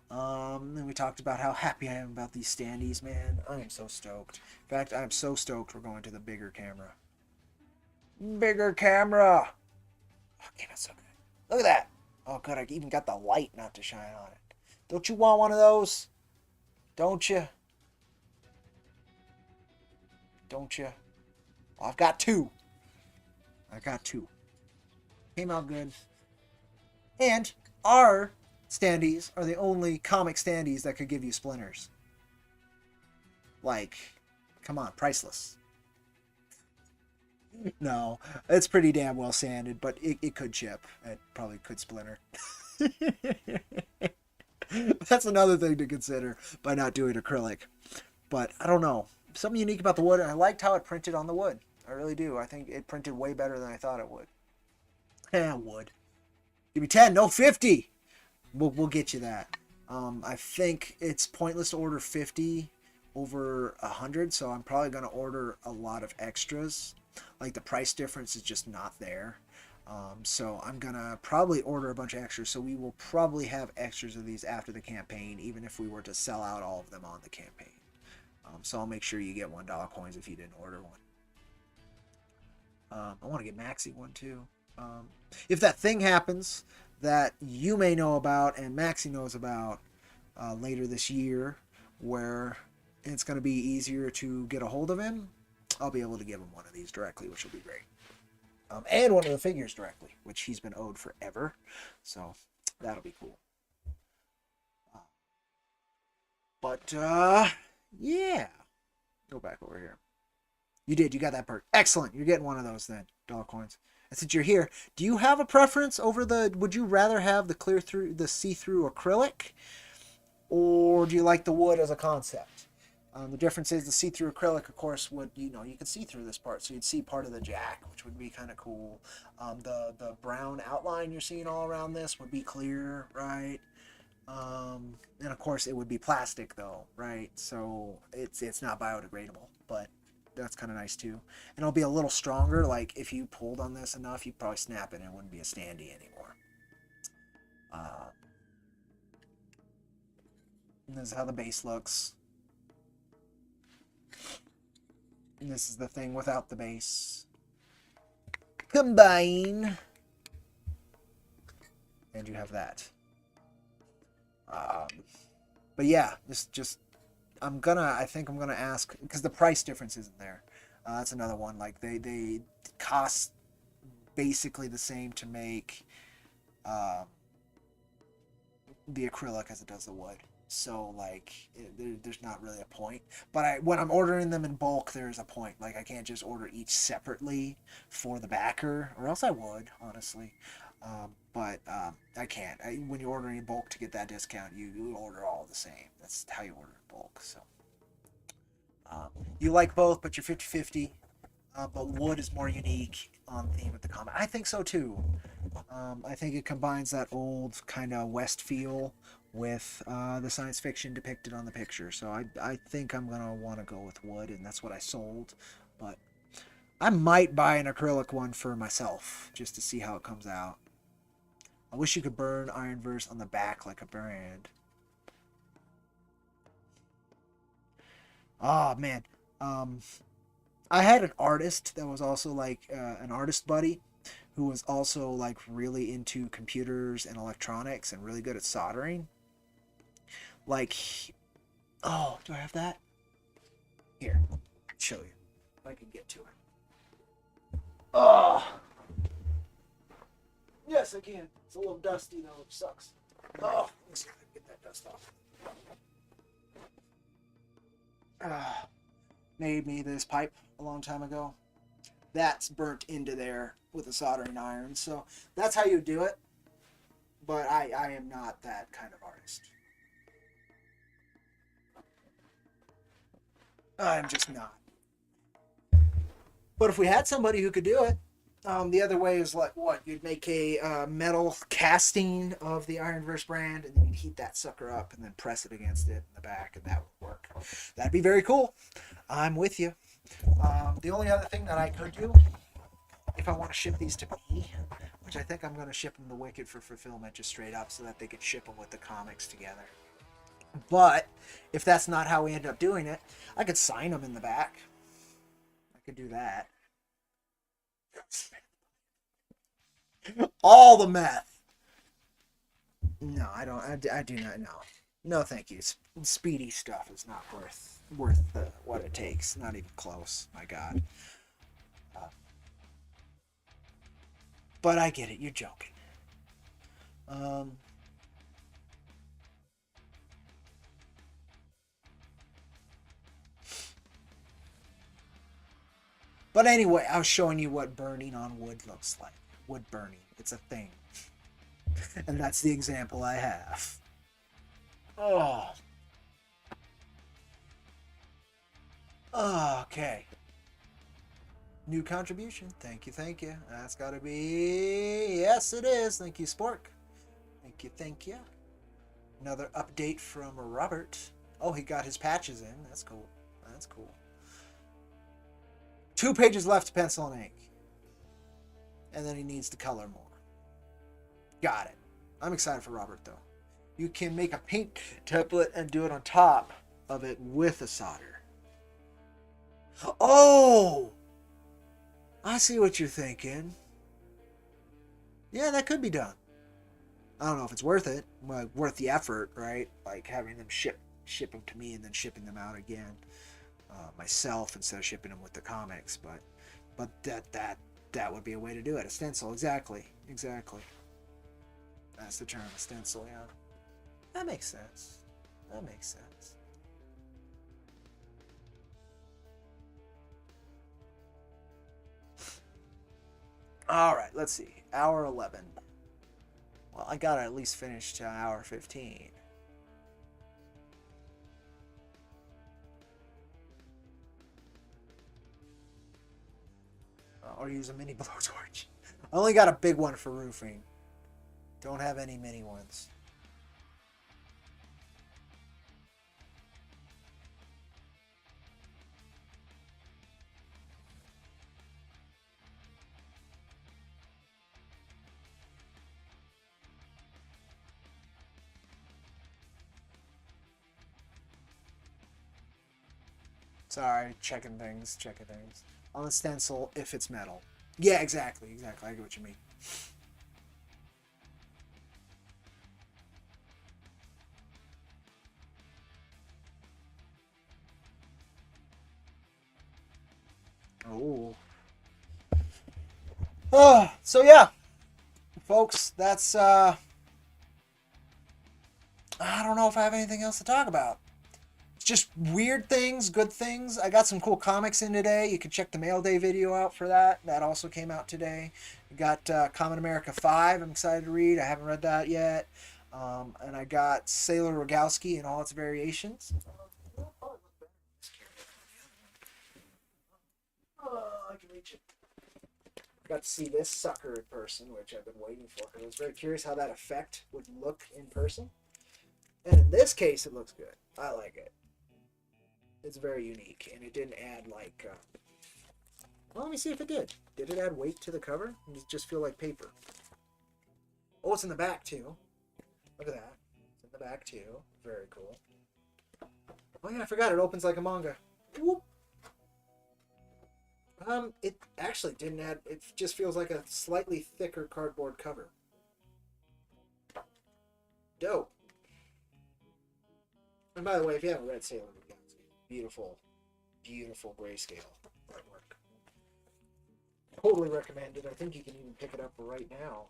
Then we talked about how happy I am about these standees, man. I am so stoked. In fact, I'm so stoked we're going to the bigger camera. Bigger camera! Oh, came out so good. Look at that! Oh, good, I even got the light not to shine on it. Don't you want one of those? Don't you? Don't you? Oh, I've got two. I got two. Came out good. And our standees are the only comic standees that could give you splinters. Like, come on, priceless. No, it's pretty damn well sanded, but it could chip. It probably could splinter. That's another thing to consider by not doing acrylic. But I don't know. Something unique about the wood, and I liked how it printed on the wood. I really do. I think it printed way better than I thought it would. Wood. Give me 10, no 50. We'll get you that. I think it's pointless to order 50 over 100, so I'm probably going to order a lot of extras. Like the price difference is just not there. So I'm going to probably order a bunch of extras, so we will probably have extras of these after the campaign, even if we were to sell out all of them on the campaign. So I'll make sure you get $1 coins if you didn't order one. I want to get Maxi one too. If that thing happens that you may know about and Maxi knows about later this year, where it's going to be easier to get a hold of him, I'll be able to give him one of these directly, which will be great. And one of the figures directly, which he's been owed forever. So that'll be cool. But yeah. Go back over here. You did. You got that perk. Excellent. You're getting one of those then. Dollar coins. And since you're here, do you have a preference over the... Would you rather have the see-through acrylic? Or do you like the wood as a concept? The difference is the see-through acrylic, of course, would, you could see through this part. So you'd see part of the jack, which would be kind of cool. The brown outline you're seeing all around this would be clear, right? And of course it would be plastic though, right? So it's not biodegradable, but that's kind of nice too. And it'll be a little stronger. Like if you pulled on this enough, you'd probably snap it and it wouldn't be a standee anymore. And this is how the base looks. And this is the thing without the base. Combine. And you have that. But yeah, I think I'm gonna ask, because the price difference isn't there. That's another one. Like they cost basically the same to make the acrylic as it does the wood. So like there's not really a point. But when I'm ordering them in bulk, there's a point. Like I can't just order each separately for the backer, or else I would, honestly. But I can't. When you order in bulk to get that discount, you order all the same. That's how you order in bulk. So Uh, you like both, but you're 50-50. But wood is more unique on theme with the comic. I think so too. I think it combines that old kind of West feel with the science fiction depicted on the picture. So I think I'm going to want to go with wood, and that's what I sold. But I might buy an acrylic one for myself just to see how it comes out. I wish you could burn IronVerse on the back like a brand. Oh, man. Um, I had an artist that was also like an artist buddy who was also like really into computers and electronics and really good at soldering. Like, oh, do I have that? Here, I'll show you if I can get to it. Oh, yes, I can. It's a little dusty though. It sucks. Oh, let's see if I can get that dust off. Made me this pipe a long time ago. That's burnt into there with a soldering iron. So that's how you do it. But I am not that kind of artist. I'm just not. But if we had somebody who could do it, the other way is like what? You'd make a metal casting of the IronVerse brand, and then you'd heat that sucker up and then press it against it in the back, and that would work. That'd be very cool. I'm with you. The only other thing that I could do, if I want to ship these to me, which I think I'm going to ship them to Wicked for fulfillment just straight up so that they could ship them with the comics together. But if that's not how we end up doing it, I could sign them in the back. I could do that. All the meth. No, I don't. I do not know. No, thank you. Speedy stuff is not worth what it takes. Not even close. My God. Uh, but I get it. You're joking. Um. But anyway, I was showing you what burning on wood looks like. Wood burning. It's a thing. And that's the example I have. Oh. Okay. New contribution. Thank you, thank you. That's got to be... Yes, it is. Thank you, Spork. Thank you, thank you. Another update from Robert. Oh, he got his patches in. That's cool. That's cool. 2 pages left to pencil and ink. And then he needs to color more. Got it. I'm excited for Robert, though. You can make a paint template and do it on top of it with a solder. Oh! I see what you're thinking. Yeah, that could be done. I don't know if it's worth it. Well, worth the effort, right? Like having them ship them to me and then shipping them out again myself instead of shipping them with the comics. But that would be a way to do it. A stencil, exactly. That's the term, a stencil. Yeah, that makes sense. All right, let's see. Hour 11. Well, I gotta at least finish to hour 15. Or use a mini blowtorch. I only got a big one for roofing. Don't have any mini ones. Sorry, checking things. On the stencil, if it's metal. Yeah, exactly. I get what you mean. Oh. So yeah, folks, that's I don't know if I have anything else to talk about. It's just weird things, good things. I got some cool comics in today. You can check the Mail Day video out for that. That also came out today. We got Common America 5. I'm excited to read. I haven't read that yet. And I got Sailor Rogowski in all its variations. reaching. Got to see this sucker in person, which I've been waiting for. I was very curious how that effect would look in person. And in this case, it looks good. I like it. It's very unique, and it didn't add like... well, let me see if it did. Did it add weight to the cover? Does it just feel like paper? Oh, it's in the back, too. Look at that. It's in the back, too. Very cool. Oh, yeah, I forgot. It opens like a manga. Whoop. It actually didn't add... It just feels like a slightly thicker cardboard cover. Dope. And by the way, if you haven't read Sailor Moon, beautiful, beautiful grayscale artwork. Totally recommend it. I think you can even pick it up right now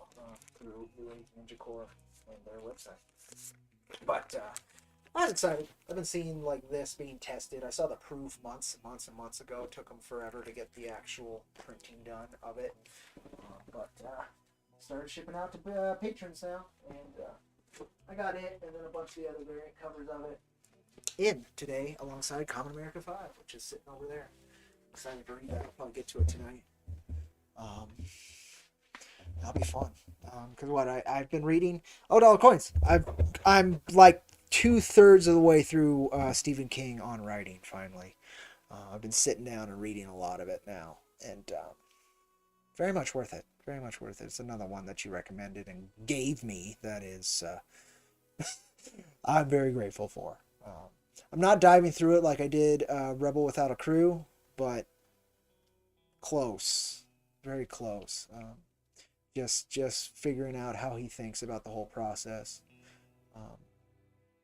through Ninja Core and their website. But I was excited. I've been seeing like this being tested. I saw the proof months and months ago. It took them forever to get the actual printing done of it. But started shipping out to patrons now, and I got it, and then a bunch of the other variant covers of it in today alongside Common America 5, which is sitting over there. Excited to read that. I'll probably get to it tonight. That'll be fun. Because what I've been reading, $1 coins. I'm like 2/3 of the way through Stephen King on writing. Finally, I've been sitting down and reading a lot of it now, and very much worth it. Very much worth it. It's another one that you recommended and gave me. That is, I'm very grateful for. I'm not diving through it like I did Rebel Without a Crew, but close, very close. Just figuring out how he thinks about the whole process.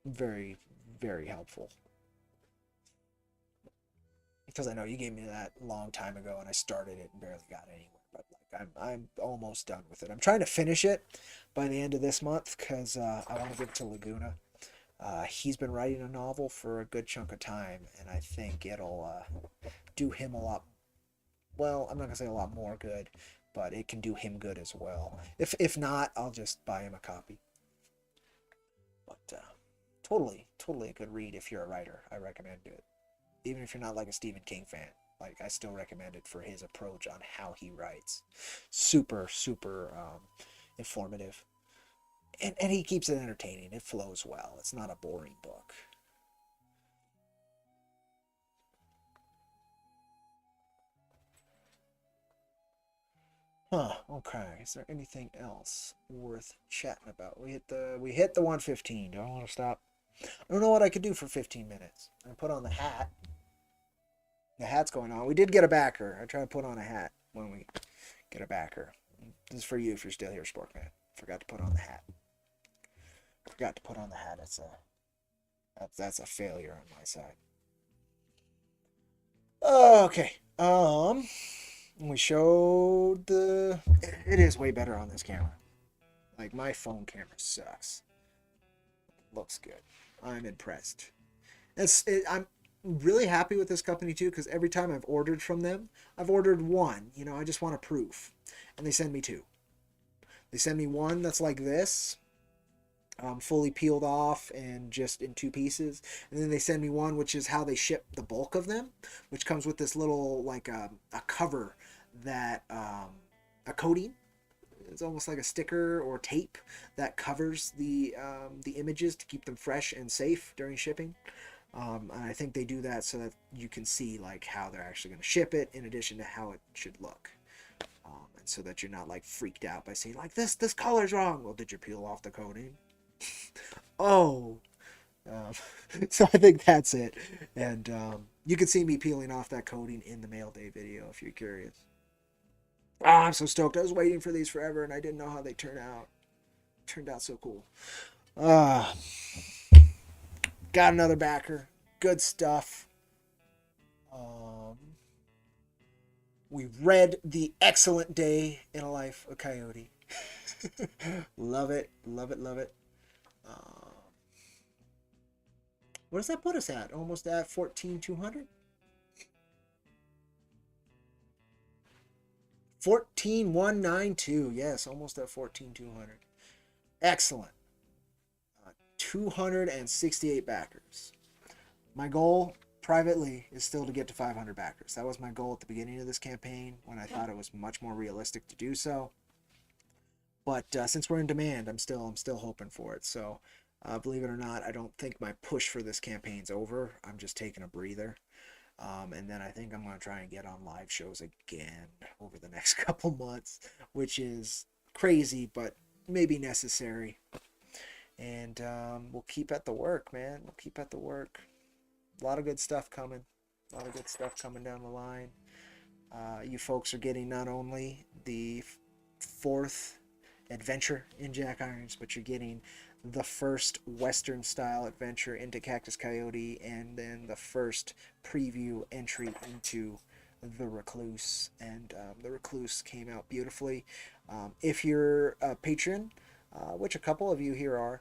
Very, very helpful. Because I know you gave me that a long time ago, and I started it and barely got anywhere. But like I'm almost done with it. I'm trying to finish it by the end of this month because I want to give it to Laguna. He's been writing a novel for a good chunk of time, and I think it'll do him a lot. Well, I'm not gonna say a lot more good, but it can do him good as well. If not, I'll just buy him a copy. But totally a good read if you're a writer. I recommend it, even if you're not like a Stephen King fan. Like I still recommend it for his approach on how he writes. Super informative. And he keeps it entertaining. It flows well. It's not a boring book. Huh, okay. Is there anything else worth chatting about? We hit the 115. Do I want to stop? I don't know what I could do for 15 minutes. I put on the hat. The hat's going on. We did get a backer. I try to put on a hat when we get a backer. This is for you if you're still here, Sporkman. Forgot to put on the hat. Forgot to put on the hat. That's a failure on my side. Okay. We showed the... It is way better on this camera. Like, my phone camera sucks. Looks good. I'm impressed. I'm really happy with this company, too, because every time I've ordered from them, I've ordered one. You know, I just want a proof. And they send me two. They send me one that's like this, fully peeled off and just in two pieces. And then they send me one, which is how they ship the bulk of them, which comes with this little, like, a cover that, a coating. It's almost like a sticker or tape that covers the images to keep them fresh and safe during shipping. And I think they do that so that you can see, like, how they're actually going to ship it in addition to how it should look. And so that you're not, like, freaked out by saying, like, this color's wrong. Well, did you peel off the coating? Oh. So I think that's it. And you can see me peeling off that coating in the mail day video if you're curious. I'm so stoked. I was waiting for these forever, and I didn't know how they turn out. Turned out so cool. Got another backer. Good stuff. We read The Excellent Day in a Life of Coyote. Love it. Love it. Love it. What does that put us at? Almost at 14,200? 14,192. Yes, almost at 14,200. Excellent. 268 backers. My goal privately is still to get to 500 backers. That was my goal at the beginning of this campaign when I thought it was much more realistic to do so. But since we're in demand, I'm still hoping for it. So believe it or not, I don't think my push for this campaign's over. I'm just taking a breather. And then I think I'm going to try and get on live shows again over the next couple months, which is crazy, but maybe necessary. And we'll keep at the work, man. We'll keep at the work. A lot of good stuff coming. A lot of good stuff coming down the line. You folks are getting not only the 4th adventure in Jack Irons, but you're getting the first Western style adventure into Cactus Coyote, and then the first preview entry into The Recluse. And The Recluse came out beautifully. If you're a patron, which a couple of you here are,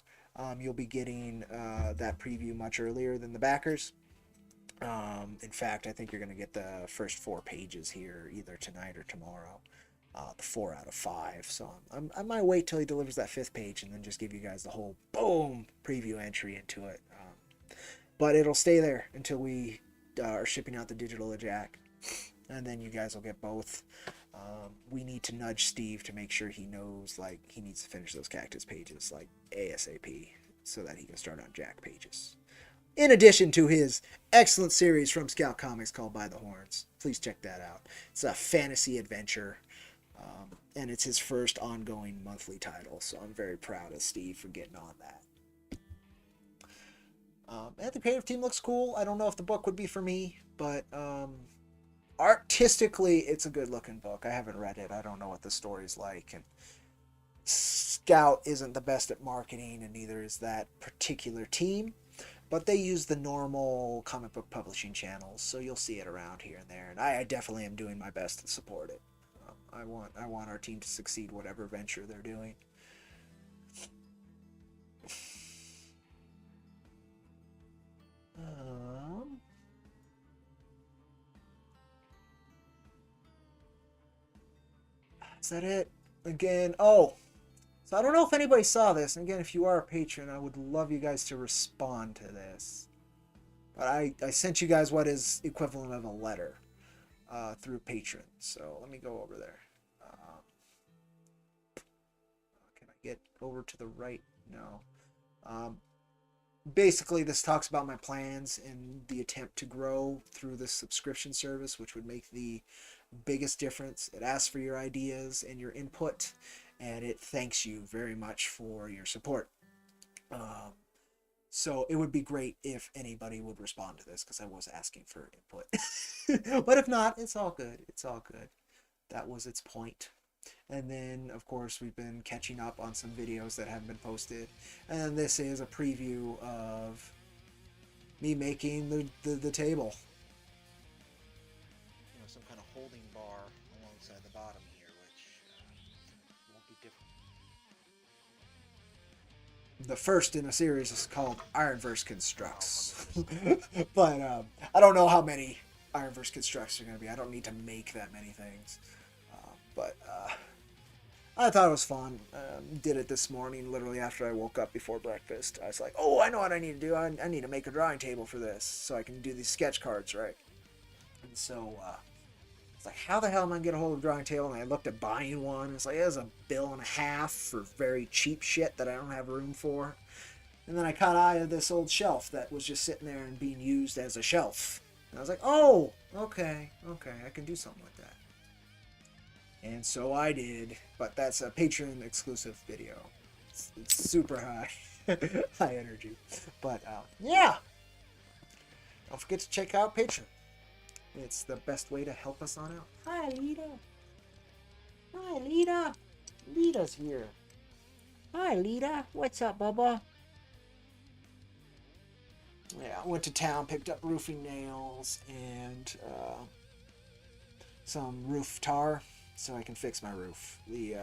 you'll be getting that preview much earlier than the backers. In fact, I think you're going to get the first 4 pages here either tonight or tomorrow. The 4 out of 5. So I might wait till he delivers that 5th page and then just give you guys the whole boom preview entry into it. But it'll stay there until we are shipping out the digital Jack, and then you guys will get both. We need to nudge Steve to make sure he knows, like, he needs to finish those Cactus pages like ASAP so that he can start on Jack pages. In addition to his excellent series from Scout Comics called By the Horns. Please check that out. It's a fantasy adventure, and it's his first ongoing monthly title, so I'm very proud of Steve for getting on that. And the creative team looks cool. I don't know if the book would be for me, but artistically, it's a good-looking book. I haven't read it. I don't know what the story's like, and Scout isn't the best at marketing, and neither is that particular team. But they use the normal comic book publishing channels, so you'll see it around here and there. And I definitely am doing my best to support it. I want our team to succeed, whatever venture they're doing. Is that it? Again, oh. So I don't know if anybody saw this, and again, if you are a patron, I would love you guys to respond to this. But I sent you guys what is equivalent of a letter through Patreon. So let me go over there. Can I get over to the right? No. Basically, this talks about my plans and the attempt to grow through this subscription service, which would make the biggest difference. It asks for your ideas and your input, and it thanks you very much for your support. So it would be great if anybody would respond to this, because I was asking for input. But if not, it's all good. It's all good. That was its point. And then, of course, we've been catching up on some videos that haven't been posted. And this is a preview of me making the table. You know, some kind of holding bar alongside the bottom here, which won't be different. The first in a series is called IronVerse Constructs. But I don't know how many IronVerse Constructs are going to be. I don't need to make that many things. But I thought it was fun. Did it this morning, literally after I woke up before breakfast. I was like, oh, I know what I need to do. I need to make a drawing table for this so I can do these sketch cards, right? And so it's like, how the hell am I going to get a hold of a drawing table? And I looked at buying one. It's like, it was $1.50 for very cheap shit that I don't have room for. And then I caught eye of this old shelf that was just sitting there and being used as a shelf. And I was like, oh, okay, I can do something with that. And so I did, but that's a Patreon exclusive video. It's super high, high energy. But yeah, don't forget to check out Patreon. It's the best way to help us on out. Hi, Lita. Hi, Lita. Lita's here. Hi, Lita. What's up, Bubba? Yeah, I went to town, picked up roofing nails and some roof tar, so I can fix my roof. The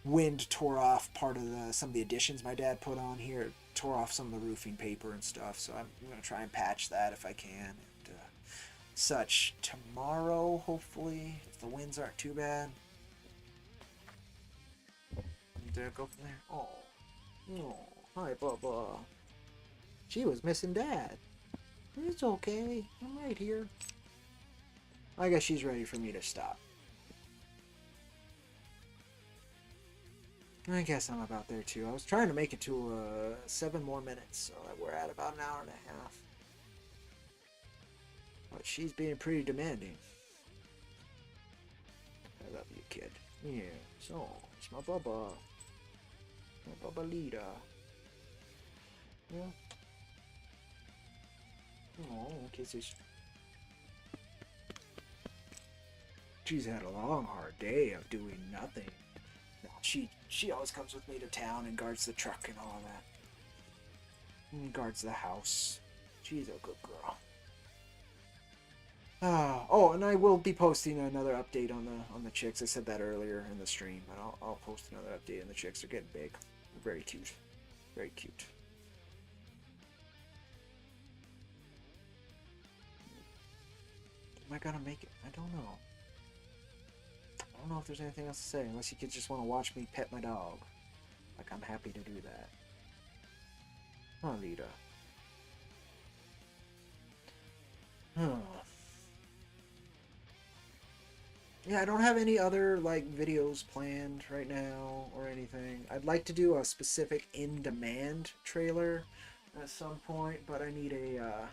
wind tore off part of some of the additions my dad put on here. It tore off some of the roofing paper and stuff, so I'm going to try and patch that if I can. And such tomorrow, hopefully, if the winds aren't too bad. And go from there. Oh, hi, Bubba. She was missing Dad. It's okay. I'm right here. I guess she's ready for me to stop. I guess I'm about there too. I was trying to make it to 7 more minutes, so we're at about an hour and a half. But she's being pretty demanding. I love you, kid. Yeah, so it's my Bubba. My Bubba Lita. Yeah. Oh, kisses. She's had a long, hard day of doing nothing. She always comes with me to town and guards the truck and all that. And guards the house. She's a good girl. Oh, and I will be posting another update on the chicks. I said that earlier in the stream, but I'll post another update on the chicks. They're getting big. They're very cute. Very cute. Am I gonna make it? I don't know. I don't know if there's anything else to say, unless you kids just want to watch me pet my dog. Like, I'm happy to do that. Huh, Lita. Huh. Yeah, I don't have any other, like, videos planned right now or anything. I'd like to do a specific in-demand trailer at some point, but I need a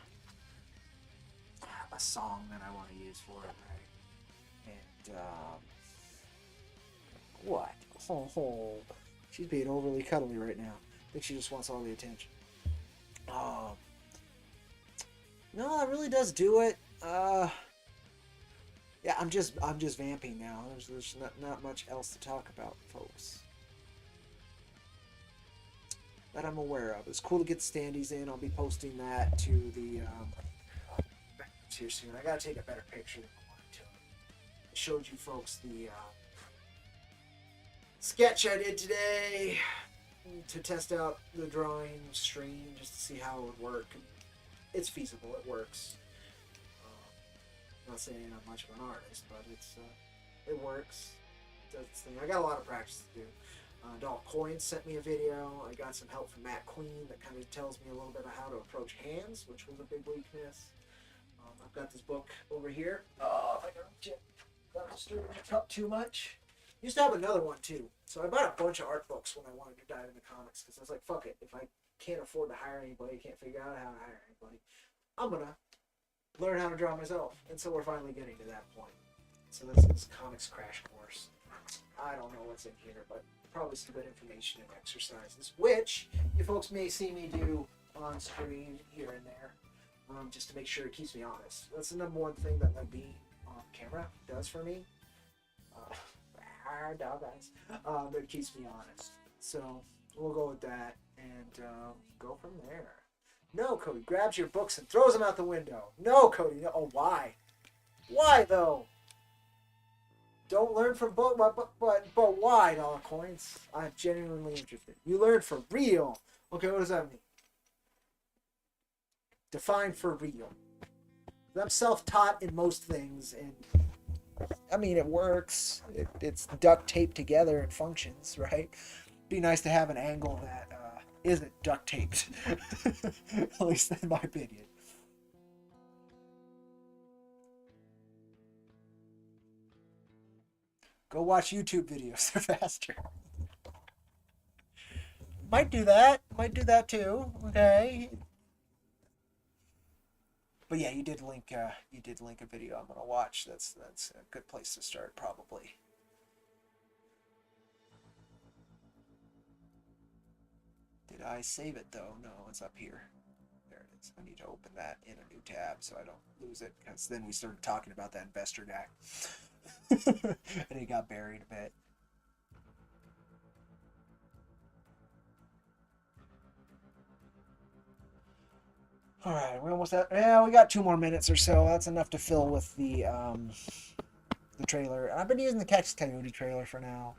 song that I want to use for it, right? And, what? Oh, she's being overly cuddly right now. I think she just wants all the attention. No, that really does do it. Yeah, I'm just vamping now. There's not much else to talk about, folks. That I'm aware of. It's cool to get the standees in. I'll be posting that to the here soon. I gotta take a better picture than I wanted to. I showed you folks the sketch I did today to test out the drawing stream just to see how it would work. It's feasible. It works. I'm not saying I'm much of an artist, but it works. It does its thing. I got a lot of practice to do. Doll Coins sent me a video. I got some help from Matt Queen that kind of tells me a little bit of how to approach hands, which was a big weakness. I've got this book over here. Oh, if I don't stir my cup too much. Used to have another one too. So I bought a bunch of art books when I wanted to dive into comics because I was like, fuck it. If I can't afford to hire anybody, can't figure out how to hire anybody, I'm gonna learn how to draw myself. And so we're finally getting to that point. So this is Comics Crash Course. I don't know what's in here, but probably some good information and exercises, which you folks may see me do on screen here and there, just to make sure it keeps me honest. That's the number one thing that being on camera does for me. Dog eyes. But it keeps me honest. So we'll go with that and go from there. No, Cody grabs your books and throws them out the window. No, Cody. No. Oh, why? Why though? Don't learn from book, but why, Dollar Coins? I'm genuinely interested. You learn for real. Okay, what does that mean? Define for real. I'm self-taught in most things, and I mean it works. It's duct taped together and functions, right? Be nice to have an angle that isn't duct taped, at least in my opinion. Go watch YouTube videos. They're faster. Might do that. Might do that too. Okay. But yeah, you did link a video I'm gonna watch. That's a good place to start probably. Did I save it though? No, it's up here. There it is. I need to open that in a new tab so I don't lose it, because then we started talking about that investor guy. And he got buried a bit. All right, we're almost at. Yeah, we got 2 more minutes or so. That's enough to fill with the trailer. I've been using the Cactus Coyote trailer for now,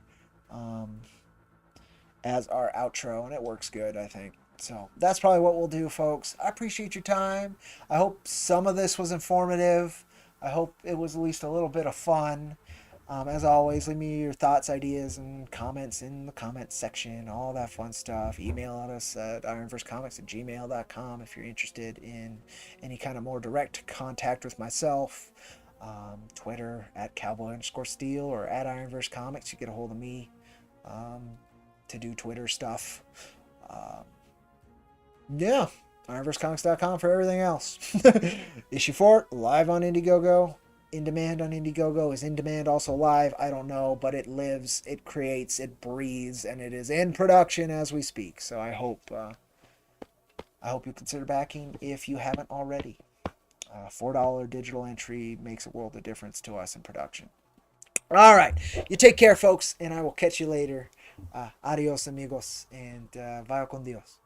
as our outro, and it works good, I think. So that's probably what we'll do, folks. I appreciate your time. I hope some of this was informative. I hope it was at least a little bit of fun. As always, leave me your thoughts, ideas, and comments in the comments section, all that fun stuff. Email us at ironversecomics@gmail.com if you're interested in any kind of more direct contact with myself. Twitter at cowboy_steel or at IronVerse Comics. You get a hold of me to do Twitter stuff. Yeah, IronVerseComics.com for everything else. Issue 4, live on Indiegogo. In demand on Indiegogo. Is in demand also live? I don't know, but it lives, it creates, it breathes, and it is in production as we speak. So I hope you consider backing if you haven't already. $4 digital entry makes a world of difference to us in production. All right, you take care, folks, and I will catch you later. Adios, amigos, and vaya con Dios.